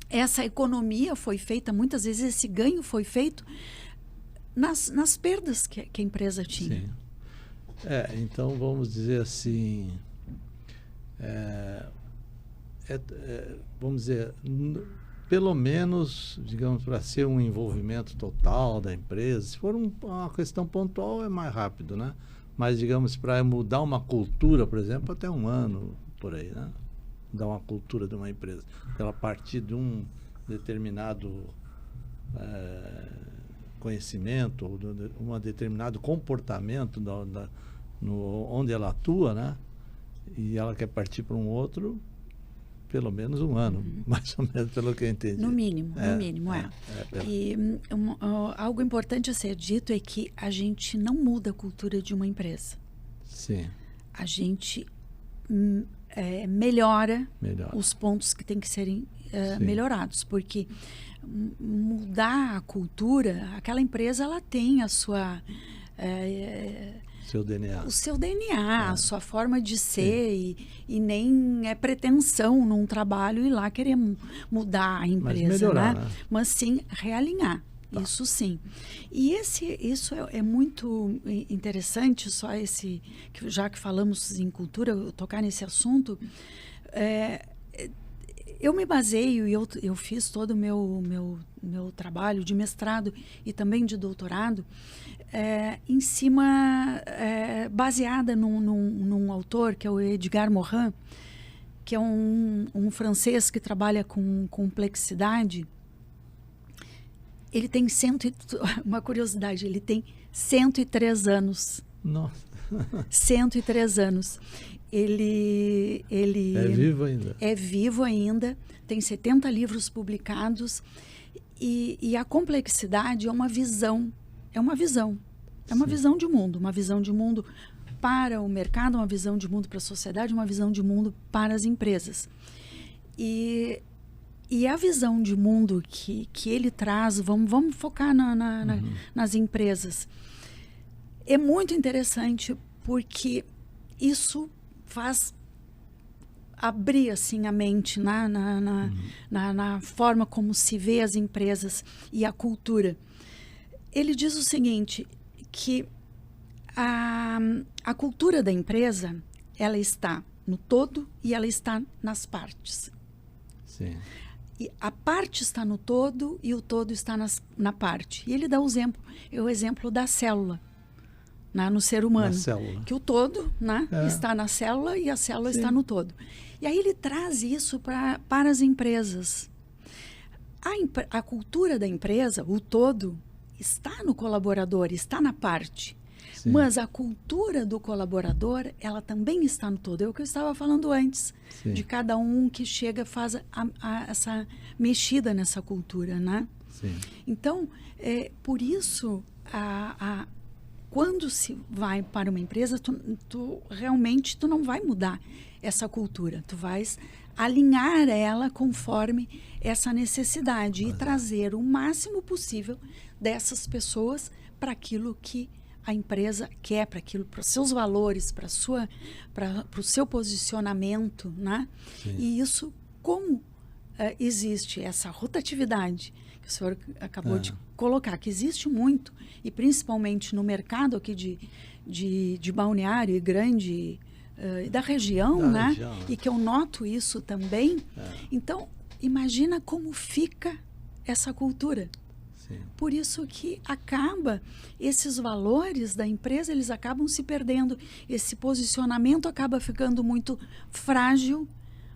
[SPEAKER 2] essa economia foi feita, muitas vezes esse ganho foi feito nas perdas que a empresa tinha.
[SPEAKER 1] Sim. Então, vamos dizer assim, vamos dizer, pelo menos, digamos, para ser um envolvimento total da empresa, se for uma questão pontual é mais rápido, né? Mas, digamos, para mudar uma cultura, por exemplo, até 1 ano, por aí, né? Mudar uma cultura de uma empresa. Ela partir de um determinado conhecimento, ou de um determinado comportamento onde ela atua, né? E ela quer partir para um outro, pelo menos 1 ano, mais ou menos, pelo que eu entendi.
[SPEAKER 2] No mínimo. E algo importante a ser dito é que a gente não muda a cultura de uma empresa.
[SPEAKER 1] Sim.
[SPEAKER 2] A gente melhora
[SPEAKER 1] Melhor.
[SPEAKER 2] os pontos que têm que serem melhorados, porque mudar a cultura, aquela empresa ela tem a sua...
[SPEAKER 1] seu DNA.
[SPEAKER 2] O seu DNA, a sua forma de ser, e nem é pretensão num trabalho ir lá querer mudar a empresa,
[SPEAKER 1] mas melhorar, né?
[SPEAKER 2] Mas sim realinhar. Tá. Isso sim. E isso é muito interessante, já que falamos em cultura, eu tocar nesse assunto. Eu me baseio, e eu fiz todo o meu trabalho de mestrado e também de doutorado em cima, baseada num autor, que é o Edgar Morin, que é um francês que trabalha com complexidade. Ele tem uma curiosidade, ele tem 103 anos.
[SPEAKER 1] Nossa.
[SPEAKER 2] 103 anos. Ele
[SPEAKER 1] é vivo ainda.
[SPEAKER 2] É vivo ainda, tem 70 livros publicados, e a complexidade é uma visão de mundo para o mercado, uma visão de mundo para a sociedade, uma visão de mundo para as empresas. E a visão de mundo que ele traz, vamos focar nas empresas, é muito interessante, porque isso faz abrir assim a mente na forma como se vê as empresas e a cultura. Ele diz o seguinte, que a cultura da empresa, ela está no todo e ela está nas partes.
[SPEAKER 1] Sim.
[SPEAKER 2] E a parte está no todo e o todo está na parte. E ele dá o exemplo da célula, no ser humano. Que o todo está na célula e a célula está no todo. E aí ele traz isso para as empresas. A cultura da empresa, o todo, está no colaborador, está na parte. Sim. Mas a cultura do colaborador, ela também está no todo. É o que eu estava falando antes, de cada um que chega, faz essa mexida nessa cultura, né?
[SPEAKER 1] Sim.
[SPEAKER 2] Então, por isso, quando se vai para uma empresa, tu realmente não vai mudar essa cultura. Tu vais alinhar ela conforme essa necessidade e trazer o máximo possível dessas pessoas para aquilo que a empresa quer, para os seus valores, para o seu posicionamento, né? Sim. E isso, como existe essa rotatividade, que o senhor acabou de colocar, que existe muito, e principalmente no mercado aqui de Balneário e Grande, da região, né? E que eu noto isso também. Então, imagina como fica essa cultura.
[SPEAKER 1] Sim.
[SPEAKER 2] Por isso que esses valores da empresa, eles acabam se perdendo. Esse posicionamento acaba ficando muito frágil,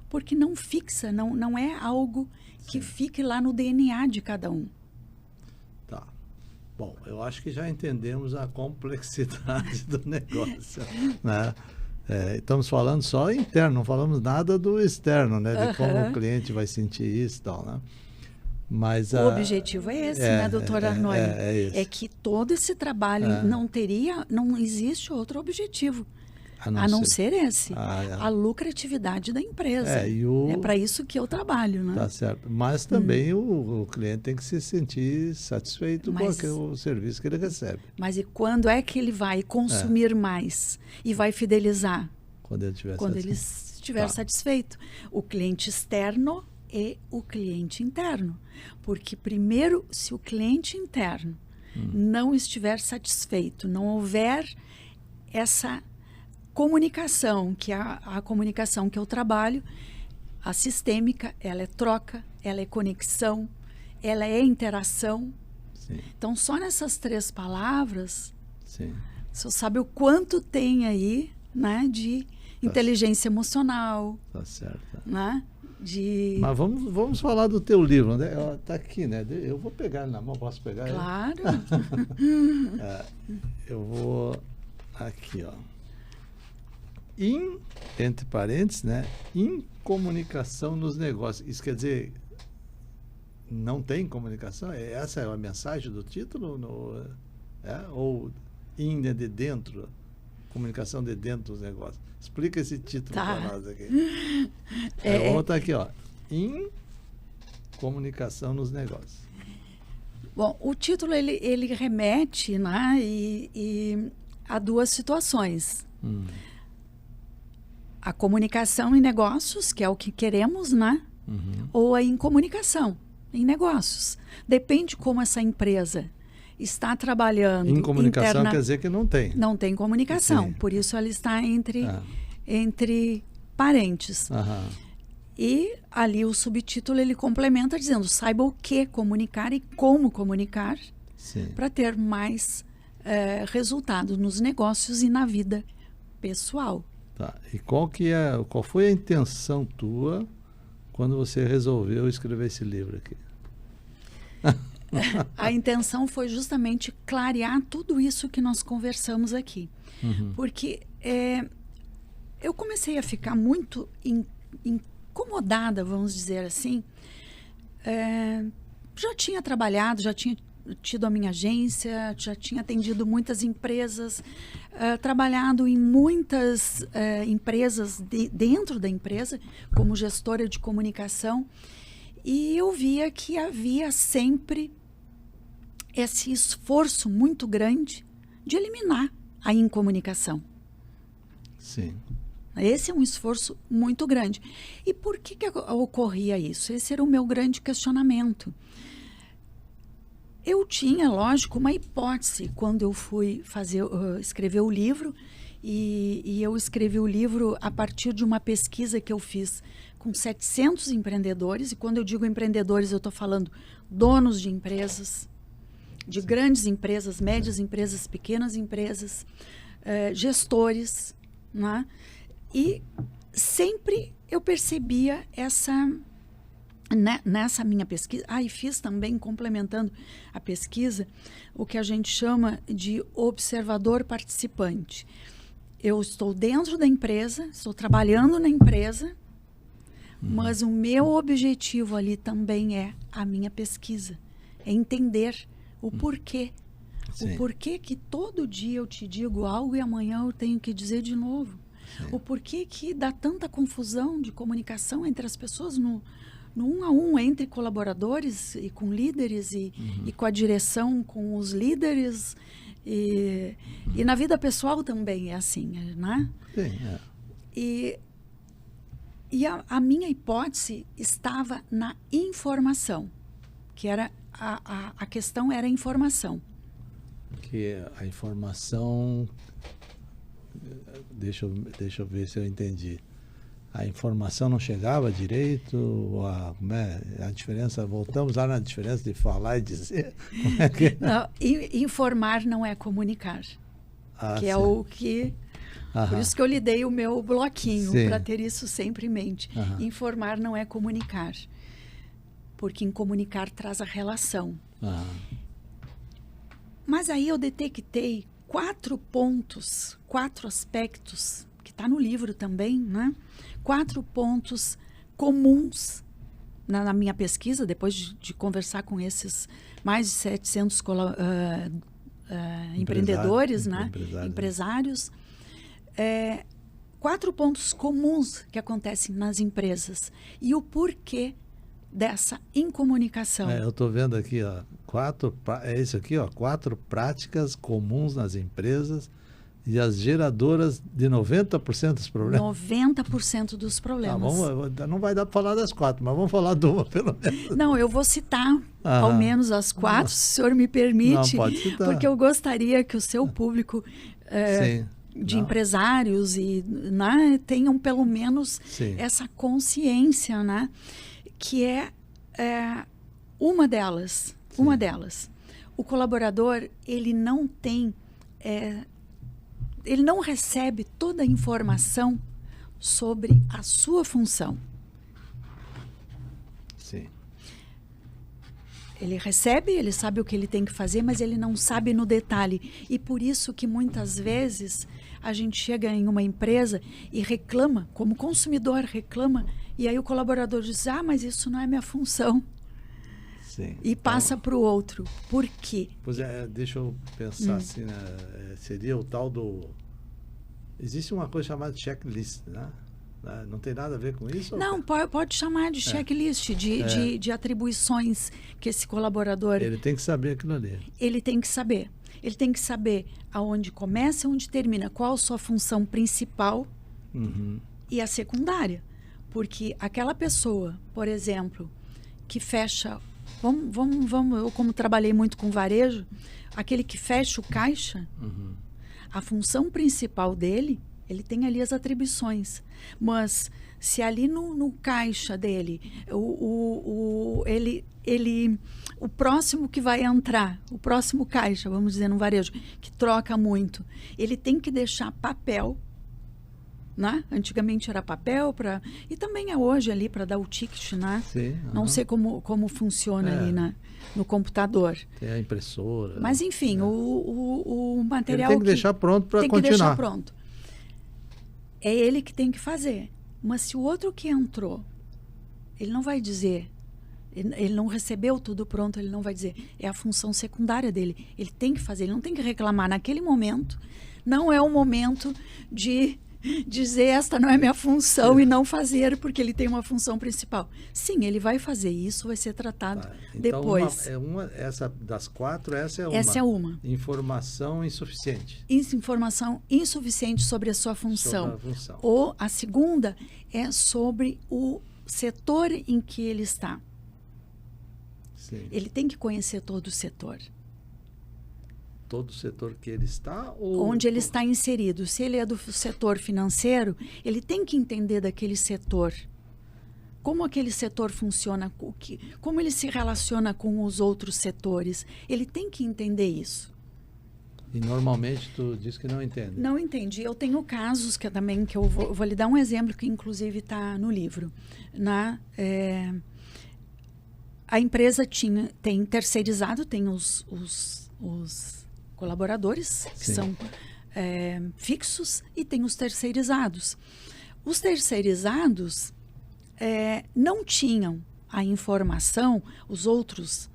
[SPEAKER 2] porque não fixa, não é algo que fique lá no DNA de cada um.
[SPEAKER 1] Tá. Bom, eu acho que já entendemos a complexidade do negócio, né? Estamos falando só interno, não falamos nada do externo, né? De como o cliente vai sentir isso e tal, né? Mas
[SPEAKER 2] o objetivo é esse, né, doutor Arnoldi? É que todo esse trabalho não existe outro objetivo, a não ser esse, a lucratividade da empresa. É para isso que eu trabalho, né?
[SPEAKER 1] Tá certo. Mas também o cliente tem que se sentir satisfeito com o serviço que ele recebe.
[SPEAKER 2] Mas e quando é que ele vai consumir mais e vai fidelizar?
[SPEAKER 1] Quando ele
[SPEAKER 2] estiver satisfeito. O cliente externo e o cliente interno. Porque primeiro, se o cliente interno não estiver satisfeito, não houver essa comunicação, que é a comunicação que eu trabalho, a sistêmica, ela é troca, ela é conexão, ela é interação.
[SPEAKER 1] Sim.
[SPEAKER 2] Então, só nessas 3 palavras,
[SPEAKER 1] sim,
[SPEAKER 2] você sabe o quanto tem aí, né, de inteligência emocional.
[SPEAKER 1] Tá certo.
[SPEAKER 2] Né?
[SPEAKER 1] Mas vamos falar do teu livro, né? Tá aqui, né? Eu vou pegar ele na mão, posso pegar?
[SPEAKER 2] Claro.
[SPEAKER 1] Eu vou aqui, ó. Entre parênteses, né? Incomunicação nos negócios. Isso quer dizer, não tem comunicação? Essa é a mensagem do título? Ou de dentro? Comunicação de dentro dos negócios. Explica esse título para nós aqui. Vamos botar aqui, ó. Comunicação nos negócios.
[SPEAKER 2] Bom, o título ele remete, né, a 2 situações. A comunicação em negócios, que é o que queremos, né? Ou a incomunicação em negócios. Depende como essa empresa está trabalhando.
[SPEAKER 1] Incomunicação quer dizer que não tem.
[SPEAKER 2] Não tem comunicação. Sim. Por isso ela está entre parentes. E ali o subtítulo ele complementa dizendo: saiba o que comunicar e como comunicar para ter mais resultados nos negócios e na vida pessoal.
[SPEAKER 1] Tá. E qual foi a intenção tua quando você resolveu escrever esse livro aqui?
[SPEAKER 2] A intenção foi justamente clarear tudo isso que nós conversamos aqui. Porque eu comecei a ficar muito incomodada, vamos dizer assim. Já tinha trabalhado, já tinha tido a minha agência, já tinha atendido muitas empresas, trabalhado em muitas empresas dentro da empresa, como gestora de comunicação. E eu via que havia sempre esse esforço muito grande de eliminar a incomunicação.
[SPEAKER 1] Sim.
[SPEAKER 2] Esse é um esforço muito grande. E por que ocorria isso? Esse era o meu grande questionamento. Eu tinha, lógico, uma hipótese quando eu fui escrever o livro, e eu escrevi o livro a partir de uma pesquisa que eu fiz com 700 empreendedores, e quando eu digo empreendedores, eu estou falando donos de empresas, de grandes empresas, médias empresas, pequenas empresas, gestores, né? E sempre eu percebia nessa minha pesquisa, e fiz também, complementando a pesquisa, o que a gente chama de observador participante. Eu estou dentro da empresa, estou trabalhando na empresa, mas o meu objetivo ali também é a minha pesquisa, é entender o porquê.
[SPEAKER 1] Sim.
[SPEAKER 2] O porquê que todo dia eu te digo algo e amanhã eu tenho que dizer de novo. Sim. O porquê que dá tanta confusão de comunicação entre as pessoas no 1 a 1, entre colaboradores e com líderes e com a direção, com os líderes. E na vida pessoal também é assim, né?
[SPEAKER 1] Sim,
[SPEAKER 2] E a minha hipótese estava na informação, que era a questão era a informação.
[SPEAKER 1] Que a informação... Deixa eu ver se eu entendi. A informação não chegava direito? A diferença... Voltamos lá na diferença de falar e dizer. Como é que...
[SPEAKER 2] Não, informar não é comunicar. Que é o que... Por isso que eu lhe dei o meu bloquinho, para ter isso sempre em mente. Informar não é comunicar. Porque em comunicar traz a relação. Mas aí eu detectei 4 pontos, 4 aspectos, que está no livro também, né? 4 pontos comuns na minha pesquisa, depois de conversar com esses mais de 700 empreendedores, né? Empresários. 4 pontos comuns que acontecem nas empresas e o porquê dessa incomunicação.
[SPEAKER 1] Eu estou vendo aqui, ó, 4 práticas comuns nas empresas e as geradoras de 90% dos problemas.
[SPEAKER 2] 90% dos problemas.
[SPEAKER 1] Não vai dar para falar das 4, mas vamos falar de uma pelo menos.
[SPEAKER 2] Não, eu vou citar ao menos as 4, se o senhor me permite.
[SPEAKER 1] Não, pode citar.
[SPEAKER 2] Porque eu gostaria que o seu público de empresários tenham pelo menos essa consciência, né? Que é uma delas. Uma delas. O colaborador, ele não tem... ele não recebe toda a informação sobre a sua função.
[SPEAKER 1] Sim.
[SPEAKER 2] Ele recebe, ele sabe o que ele tem que fazer, mas ele não sabe no detalhe. E por isso que muitas vezes a gente chega em uma empresa e reclama, como consumidor reclama, e aí o colaborador diz, mas isso não é minha função.
[SPEAKER 1] Sim.
[SPEAKER 2] E passa para o outro. Por quê?
[SPEAKER 1] Pois deixa eu pensar assim, né? Seria o tal do... Existe uma coisa chamada checklist, né? Não tem nada a ver com isso?
[SPEAKER 2] Não, pode chamar de checklist, de atribuições que esse colaborador...
[SPEAKER 1] Ele tem que saber aquilo ali.
[SPEAKER 2] Ele tem que saber. Ele tem que saber aonde começa e onde termina, qual a sua função principal e a secundária. Porque aquela pessoa, por exemplo, que fecha... eu como trabalhei muito com varejo, aquele que fecha o caixa, a função principal dele, ele tem ali as atribuições. Mas se ali no caixa dele, o próximo que vai entrar, o próximo caixa, vamos dizer, no varejo, que troca muito, ele tem que deixar papel, né? Antigamente era papel, e também é hoje ali para dar o ticket, né?
[SPEAKER 1] Sim,
[SPEAKER 2] não sei como funciona ali no computador.
[SPEAKER 1] Tem a impressora.
[SPEAKER 2] Mas enfim, o material...
[SPEAKER 1] Ele tem que deixar pronto para continuar.
[SPEAKER 2] Tem que deixar pronto. É ele que tem que fazer. Mas se o outro que entrou, ele não vai dizer, ele não recebeu tudo pronto, ele não vai dizer. É a função secundária dele. Ele tem que fazer, ele não tem que reclamar naquele momento. Não é o momento de dizer esta não é minha função e não fazer porque ele tem uma função principal. Sim, ele vai fazer isso, vai ser tratado
[SPEAKER 1] então
[SPEAKER 2] depois.
[SPEAKER 1] Essa das 4, essa é uma.
[SPEAKER 2] Essa é uma.
[SPEAKER 1] Informação insuficiente.
[SPEAKER 2] Informação insuficiente sobre a sua função.
[SPEAKER 1] Sobre a função.
[SPEAKER 2] Ou a segunda é sobre o setor em que ele está.
[SPEAKER 1] Sim.
[SPEAKER 2] Ele tem que conhecer todo o setor.
[SPEAKER 1] Todo o setor que ele está?
[SPEAKER 2] Onde ele está inserido. Se ele é do setor financeiro, ele tem que entender daquele setor. Como aquele setor funciona, como ele se relaciona com os outros setores. Ele tem que entender isso.
[SPEAKER 1] E normalmente tu diz que não entende.
[SPEAKER 2] Não entendi. Eu tenho casos que eu vou lhe dar um exemplo que inclusive está no livro. A empresa tem terceirizado, tem os colaboradores, que são fixos, e tem os terceirizados. Os terceirizados não tinham a informação, os outros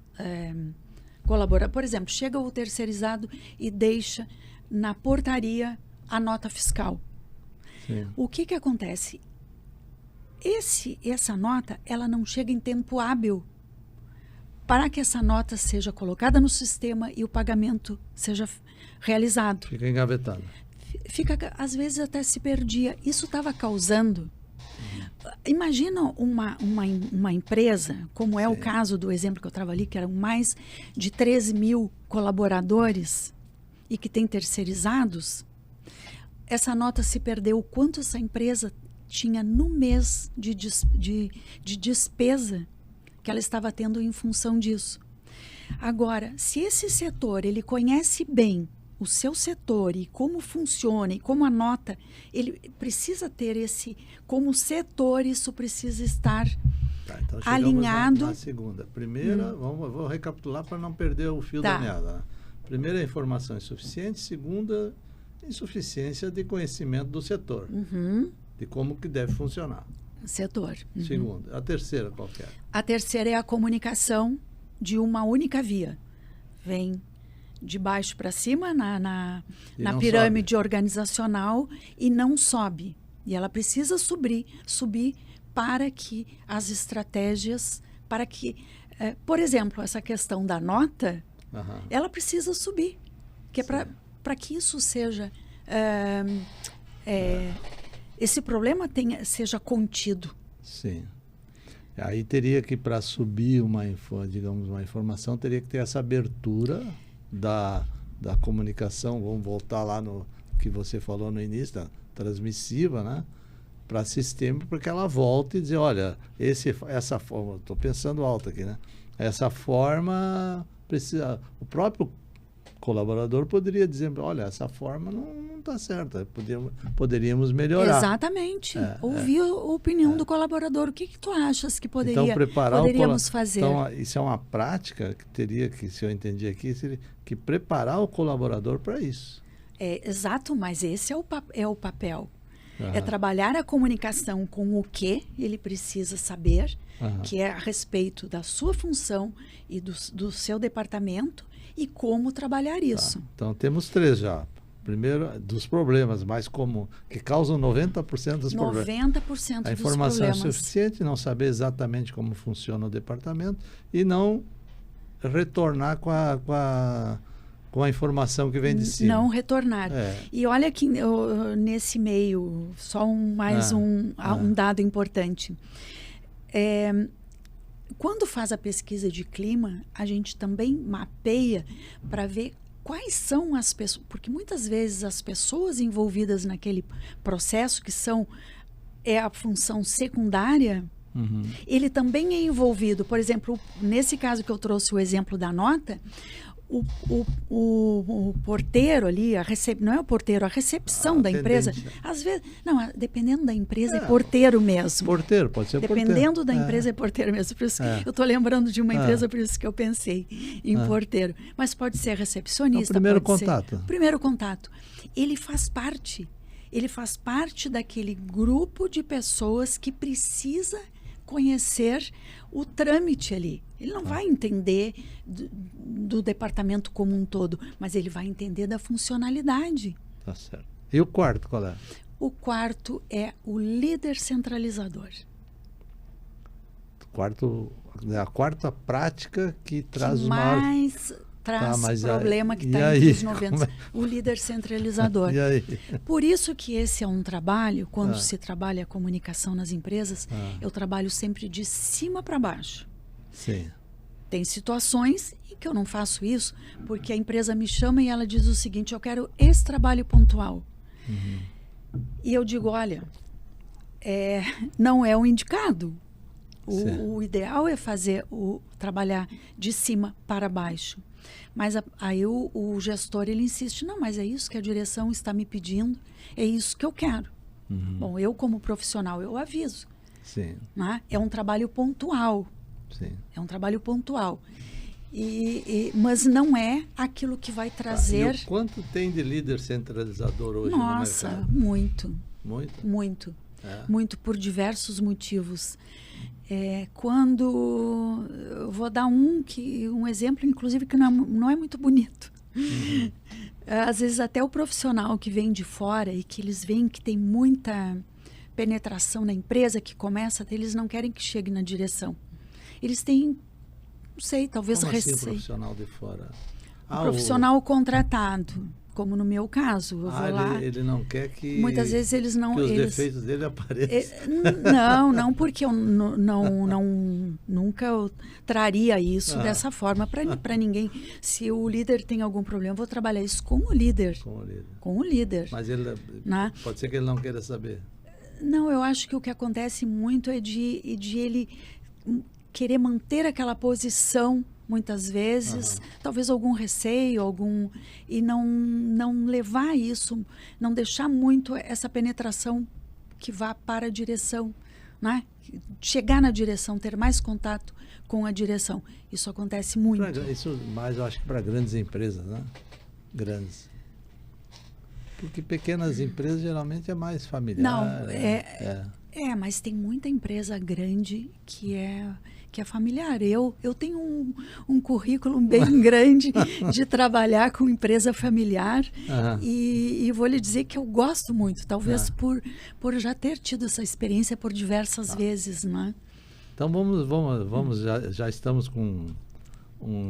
[SPEAKER 2] colaboradores. Por exemplo, chega o terceirizado e deixa na portaria a nota fiscal.
[SPEAKER 1] Sim.
[SPEAKER 2] O que acontece? Essa nota, ela não chega em tempo hábil para que essa nota seja colocada no sistema e o pagamento seja realizado.
[SPEAKER 1] Fica engavetado.
[SPEAKER 2] Às vezes até se perdia. Isso estava causando imagina uma empresa, como é o caso do exemplo que eu estava ali, que eram mais de 13 mil colaboradores e que tem terceirizados. Essa nota se perdeu. O quanto essa empresa tinha no mês de despesa que ela estava tendo em função disso. Agora, se esse setor ele conhece bem o seu setor e como funciona e como a nota, ele precisa ter esse, como setor, isso precisa estar
[SPEAKER 1] então
[SPEAKER 2] alinhado.
[SPEAKER 1] Na segunda. Primeira, vou recapitular para não perder o fio da meada. Né? Primeira, informação insuficiente. Segunda, insuficiência de conhecimento do setor, de como que deve funcionar.
[SPEAKER 2] Setor.
[SPEAKER 1] Segunda. A terceira qual que é?
[SPEAKER 2] A terceira é a comunicação de uma única via. Vem de baixo para cima na pirâmide organizacional e não sobe. E ela precisa subir para que as estratégias, para que, por exemplo, essa questão da nota, ela precisa subir, que é para que isso seja, esse problema seja contido.
[SPEAKER 1] Sim. Aí teria que, para subir uma informação, teria que ter essa abertura da comunicação, vamos voltar lá no que você falou no início, da transmissiva, né? Para sistema, porque ela volta e dizer, olha, essa forma, estou pensando alto aqui, né? Essa forma precisa, o próprio colaborador poderia dizer, olha, essa forma não está certa, poderíamos melhorar.
[SPEAKER 2] Exatamente. Ouvir a opinião do colaborador. O que tu achas que poderíamos fazer?
[SPEAKER 1] Então, isso é uma prática que teria que, se eu entendi aqui, seria que preparar o colaborador para isso.
[SPEAKER 2] Exato, mas esse é o papel. É trabalhar a comunicação com o que ele precisa saber, que é a respeito da sua função e do seu departamento, e como trabalhar isso.
[SPEAKER 1] Então, temos 3 já. Primeiro, dos problemas mais comuns, que causam 90% dos problemas.
[SPEAKER 2] 90% dos problemas.
[SPEAKER 1] A informação é suficiente, não saber exatamente como funciona o departamento e não retornar com a informação que vem de cima.
[SPEAKER 2] Não retornar. E olha que nesse meio, só um dado importante. Quando faz a pesquisa de clima, a gente também mapeia para ver quais são as pessoas, porque muitas vezes as pessoas envolvidas naquele processo, que é a função secundária, ele também é envolvido. Por exemplo, nesse caso que eu trouxe o exemplo da nota, o porteiro ali, não é o porteiro, a recepção da empresa, às vezes, não, dependendo da empresa, é porteiro mesmo.
[SPEAKER 1] Porteiro, pode ser porteiro.
[SPEAKER 2] Dependendo da empresa, é porteiro mesmo. Por isso eu estou lembrando de uma empresa, por isso que eu pensei em porteiro. Mas pode ser recepcionista.
[SPEAKER 1] O primeiro contato.
[SPEAKER 2] Primeiro contato. Ele faz parte daquele grupo de pessoas que precisa conhecer o trâmite ali. Ele não vai entender do departamento como um todo, mas ele vai entender da funcionalidade.
[SPEAKER 1] Tá certo. E o quarto, qual é?
[SPEAKER 2] O quarto é o líder centralizador.
[SPEAKER 1] A quarta prática que traz
[SPEAKER 2] o maior... traz problema que está entre os 90. O líder centralizador.
[SPEAKER 1] E aí?
[SPEAKER 2] Por isso que esse é um trabalho, quando se trabalha a comunicação nas empresas, eu trabalho sempre de cima para baixo.
[SPEAKER 1] Sim.
[SPEAKER 2] Tem situações em que eu não faço isso, porque a empresa me chama e ela diz o seguinte, eu quero esse trabalho pontual. E eu digo, olha, não é o indicado. O ideal é trabalhar de cima para baixo. Mas aí o gestor, ele insiste, não, mas é isso que a direção está me pedindo, é isso que eu quero. Bom, eu como profissional, eu aviso.
[SPEAKER 1] Sim.
[SPEAKER 2] Né? É um trabalho pontual.
[SPEAKER 1] Sim.
[SPEAKER 2] É um trabalho pontual. Mas não é aquilo que vai trazer...
[SPEAKER 1] E o quanto tem de líder centralizador hoje no mercado?
[SPEAKER 2] Nossa, muito.
[SPEAKER 1] Muito?
[SPEAKER 2] Muito. Muito, por diversos motivos. Quando... Eu vou dar um exemplo, inclusive, que não é muito bonito. Às vezes até o profissional que vem de fora e que eles veem que tem muita penetração na empresa, que eles não querem que chegue na direção. Eles têm, não sei, talvez
[SPEAKER 1] Como
[SPEAKER 2] receio.
[SPEAKER 1] Assim, o profissional de fora?
[SPEAKER 2] O profissional contratado. como no meu caso. Eu vou lá.
[SPEAKER 1] Ele não quer que...
[SPEAKER 2] Muitas vezes eles não...
[SPEAKER 1] Que os defeitos dele apareçam.
[SPEAKER 2] Não, porque eu nunca eu traria isso dessa forma para ninguém. Se o líder tem algum problema, eu vou trabalhar isso com o líder. Com o líder.
[SPEAKER 1] Mas ele... Pode ser que ele não queira saber.
[SPEAKER 2] Não, eu acho que o que acontece muito é de ele querer manter aquela posição, muitas vezes, talvez algum receio, e não levar isso, não deixar muito essa penetração que vá para a direção, né? Chegar na direção, ter mais contato com a direção. Isso acontece muito.
[SPEAKER 1] Mas eu acho que para grandes empresas, né? Grandes. Porque pequenas empresas geralmente é mais familiar.
[SPEAKER 2] Não, mas tem muita empresa grande que é familiar. Eu tenho um currículo bem grande de trabalhar com empresa familiar e vou lhe dizer que eu gosto muito, talvez por já ter tido essa experiência por diversas vezes, né?
[SPEAKER 1] Então vamos já estamos com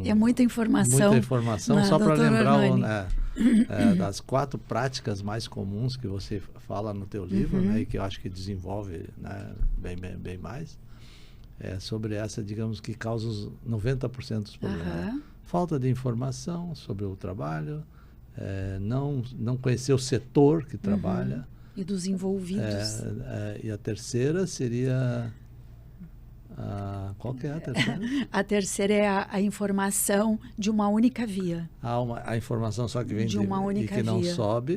[SPEAKER 2] é muita informação.
[SPEAKER 1] Muita informação, só para lembrar das 4 práticas mais comuns que você fala no teu livro, né, e que eu acho que desenvolve, né, bem mais. Sobre essa, digamos, que causa os 90% dos problemas. Falta de informação sobre o trabalho, não conhecer o setor que trabalha.
[SPEAKER 2] E dos envolvidos.
[SPEAKER 1] E a terceira seria... qual que é a terceira?
[SPEAKER 2] A terceira é a informação de uma única via.
[SPEAKER 1] A informação só que vem
[SPEAKER 2] de uma única
[SPEAKER 1] e que
[SPEAKER 2] via.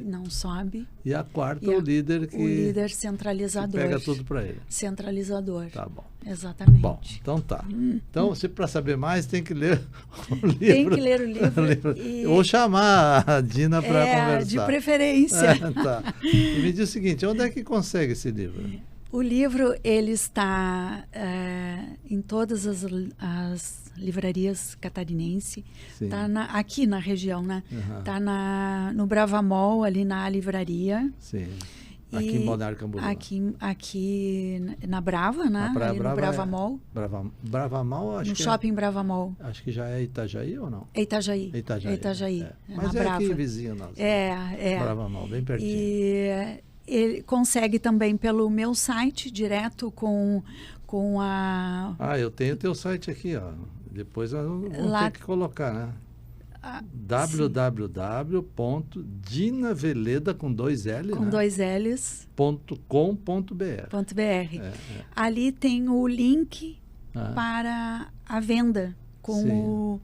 [SPEAKER 1] Não sobe. E a quarta,
[SPEAKER 2] o
[SPEAKER 1] líder
[SPEAKER 2] o líder centralizador.
[SPEAKER 1] Que pega tudo para ele.
[SPEAKER 2] Centralizador.
[SPEAKER 1] Tá bom.
[SPEAKER 2] Exatamente.
[SPEAKER 1] Bom, então tá. Então, para saber mais, tem que ler o livro.
[SPEAKER 2] Tem que ler o livro.
[SPEAKER 1] Ou chamar a Dina para conversar.
[SPEAKER 2] De preferência.
[SPEAKER 1] Tá. E me diz o seguinte, onde é que consegue esse livro?
[SPEAKER 2] O livro, ele está em todas as livrarias catarinenses. Está aqui na região, né? Está no Bravamol, ali na livraria.
[SPEAKER 1] Sim. Aqui em Balneário Camboriú.
[SPEAKER 2] Aqui na Brava, né? Ali no Bravamol.
[SPEAKER 1] Bravamol, acho
[SPEAKER 2] no
[SPEAKER 1] que
[SPEAKER 2] shopping Bravamol.
[SPEAKER 1] Acho que já é Itajaí ou não?
[SPEAKER 2] É Itajaí.
[SPEAKER 1] Itajaí. Mas
[SPEAKER 2] na Brava.
[SPEAKER 1] Aqui vizinho nosso. Bravamol, bem pertinho.
[SPEAKER 2] E ele consegue também pelo meu site, direto com a...
[SPEAKER 1] eu tenho teu site aqui, ó. Depois vamos ter que colocar, né? www.dinaveleda com 2 L,
[SPEAKER 2] com 2 L's
[SPEAKER 1] .com.br.
[SPEAKER 2] Ali tem o link para a venda com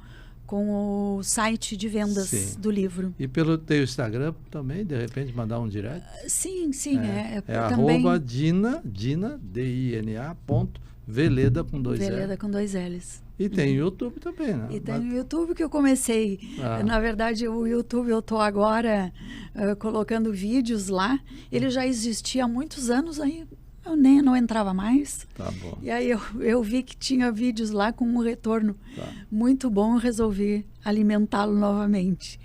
[SPEAKER 2] o site de vendas do livro.
[SPEAKER 1] E pelo teu Instagram também, de repente, mandar um direct?
[SPEAKER 2] Sim.
[SPEAKER 1] Também... @Dina, D-I-N-A, Veleda com 2 L's.
[SPEAKER 2] Veleda com 2 L's.
[SPEAKER 1] E tem YouTube também, né?
[SPEAKER 2] E tem o YouTube que eu comecei. Na verdade, o YouTube eu estou agora colocando vídeos lá. Ele já existia há muitos anos, aí eu não entrava mais.
[SPEAKER 1] Tá bom.
[SPEAKER 2] E aí eu vi que tinha vídeos lá com um retorno muito bom, eu resolvi alimentá-lo novamente.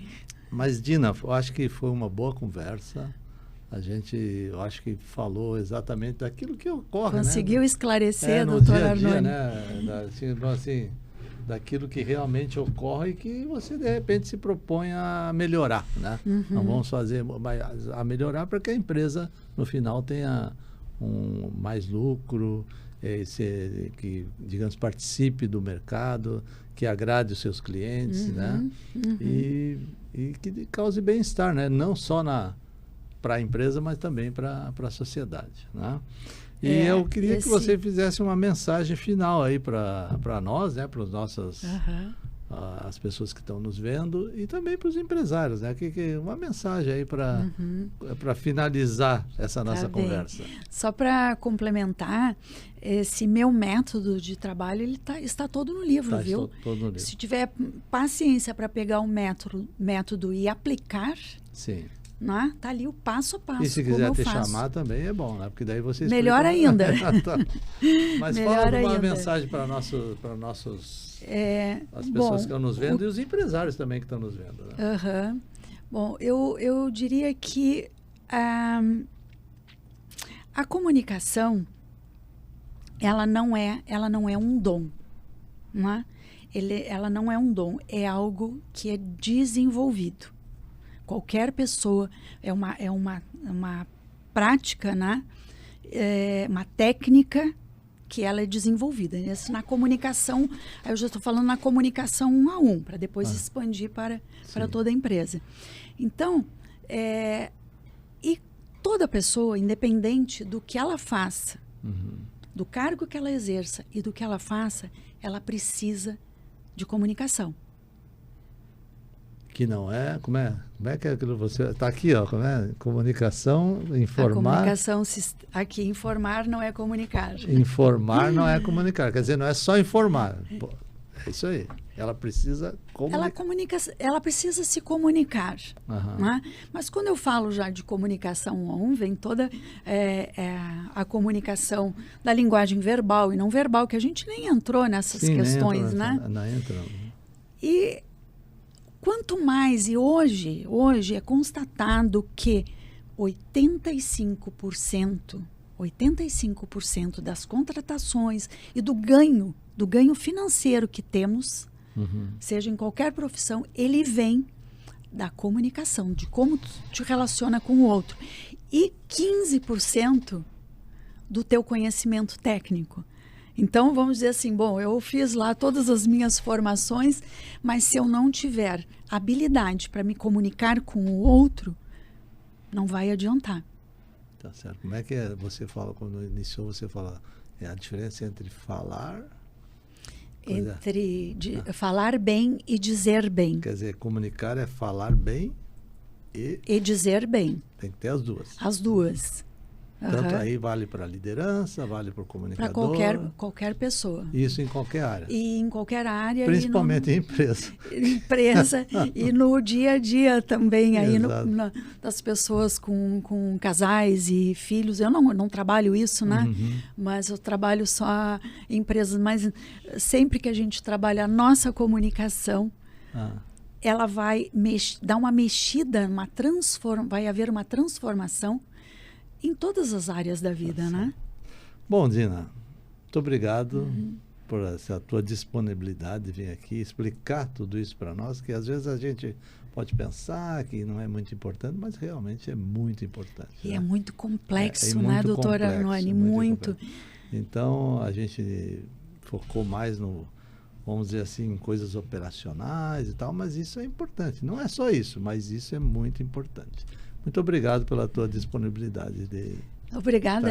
[SPEAKER 1] Mas, Dina, eu acho que foi uma boa conversa. Eu acho que falou exatamente daquilo que ocorre,
[SPEAKER 2] Conseguiu esclarecer,
[SPEAKER 1] no
[SPEAKER 2] doutor
[SPEAKER 1] dia a dia,
[SPEAKER 2] Arnone.
[SPEAKER 1] Né? Daquilo que realmente ocorre e que você, de repente, se propõe a melhorar, né? Não vamos fazer a melhorar para que a empresa, no final, tenha mais lucro, que, digamos, participe do mercado, que agrade os seus clientes, né? E que cause bem-estar, né? Não só para a empresa, mas também para a sociedade, né? E eu queria que você fizesse uma mensagem final aí para nós, né? Para os nossos as pessoas que estão nos vendo e também para os empresários, né? Uma mensagem aí para finalizar essa nossa conversa.
[SPEAKER 2] Só para complementar, esse meu método de trabalho ele está todo no livro, viu?
[SPEAKER 1] Todo no livro.
[SPEAKER 2] Se tiver paciência para pegar o método e aplicar, né? Tá ali o passo a passo.
[SPEAKER 1] E se quiser te chamar também é bom, né? Porque daí vocês
[SPEAKER 2] melhor ainda.
[SPEAKER 1] Mas fala uma mensagem para nossos as pessoas que estão nos vendo e os empresários também que estão nos vendo. Né?
[SPEAKER 2] Bom, eu diria que a comunicação ela não é um dom, né? Ela não é um dom, é algo que é desenvolvido. qualquer pessoa, é uma prática, né? Uma técnica que ela é desenvolvida. Isso na comunicação, aí eu já estou falando na comunicação 1 a 1, para depois expandir para toda a empresa. Então, e toda pessoa, independente do que ela faça, do cargo que ela exerça e do que ela faça, ela precisa de comunicação.
[SPEAKER 1] Que não é, como é que é aquilo você está aqui, ó, como é? Comunicação, informar.
[SPEAKER 2] A comunicação aqui, informar não é comunicar.
[SPEAKER 1] Informar não é comunicar, quer dizer, não é só informar. Pô, é isso aí. Ela precisa comunicar.
[SPEAKER 2] Ela precisa se comunicar. Né? Mas quando eu falo já de comunicação 1, vem toda a comunicação da linguagem verbal e não verbal, que a gente nem entrou nessas questões, né?
[SPEAKER 1] Não entra.
[SPEAKER 2] E quanto mais, e hoje é constatado que 85% das contratações e do ganho financeiro que temos, seja em qualquer profissão, ele vem da comunicação, de como tu te relaciona com o outro. E 15% do teu conhecimento técnico. Então, vamos dizer assim, bom, eu fiz lá todas as minhas formações, mas se eu não tiver habilidade para me comunicar com o outro, não vai adiantar.
[SPEAKER 1] Tá certo. Como é que você fala, quando iniciou, você fala, a diferença entre falar...
[SPEAKER 2] falar bem e dizer bem.
[SPEAKER 1] Quer dizer, comunicar é falar bem
[SPEAKER 2] e dizer bem.
[SPEAKER 1] Tem que ter as duas.
[SPEAKER 2] As duas.
[SPEAKER 1] Tanto aí vale para a liderança, vale para o comunicador.
[SPEAKER 2] Para qualquer pessoa.
[SPEAKER 1] Isso em qualquer área.
[SPEAKER 2] E em qualquer área.
[SPEAKER 1] Principalmente em empresa.
[SPEAKER 2] Empresa e no dia a dia também, aí das pessoas com casais e filhos. Eu não trabalho isso, né? Mas eu trabalho só em empresas. Mas sempre que a gente trabalha a nossa comunicação, ela vai dar uma mexida, vai haver uma transformação em todas as áreas da vida, né?
[SPEAKER 1] Bom, Dina, muito obrigado por essa tua disponibilidade de vir aqui explicar tudo isso para nós, que às vezes a gente pode pensar que não é muito importante, mas realmente é muito importante.
[SPEAKER 2] E
[SPEAKER 1] né?
[SPEAKER 2] é muito complexo, né, doutora Arnone? Muito.
[SPEAKER 1] Então, a gente focou mais vamos dizer assim, em coisas operacionais e tal, mas isso é importante. Não é só isso, mas isso é muito importante. Muito obrigado pela tua disponibilidade.
[SPEAKER 2] Obrigada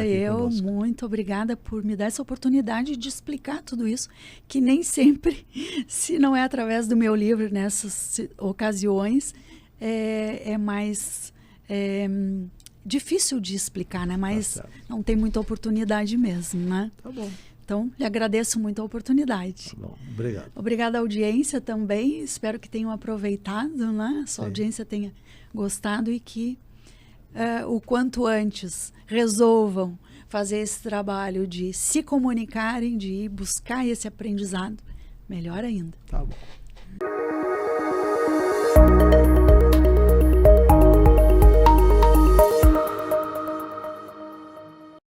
[SPEAKER 2] muito obrigada por me dar essa oportunidade de explicar tudo isso, que nem sempre, se não é através do meu livro, nessas ocasiões, é mais difícil de explicar, né? Mas não tem muita oportunidade mesmo, né?
[SPEAKER 1] Tá bom.
[SPEAKER 2] Então, lhe agradeço muito a oportunidade.
[SPEAKER 1] Tá bom, obrigado.
[SPEAKER 2] Obrigada à audiência também, espero que tenham aproveitado, né? Sua audiência tenha gostado e que o quanto antes resolvam fazer esse trabalho de se comunicarem, de ir buscar esse aprendizado, melhor ainda.
[SPEAKER 1] Tá bom.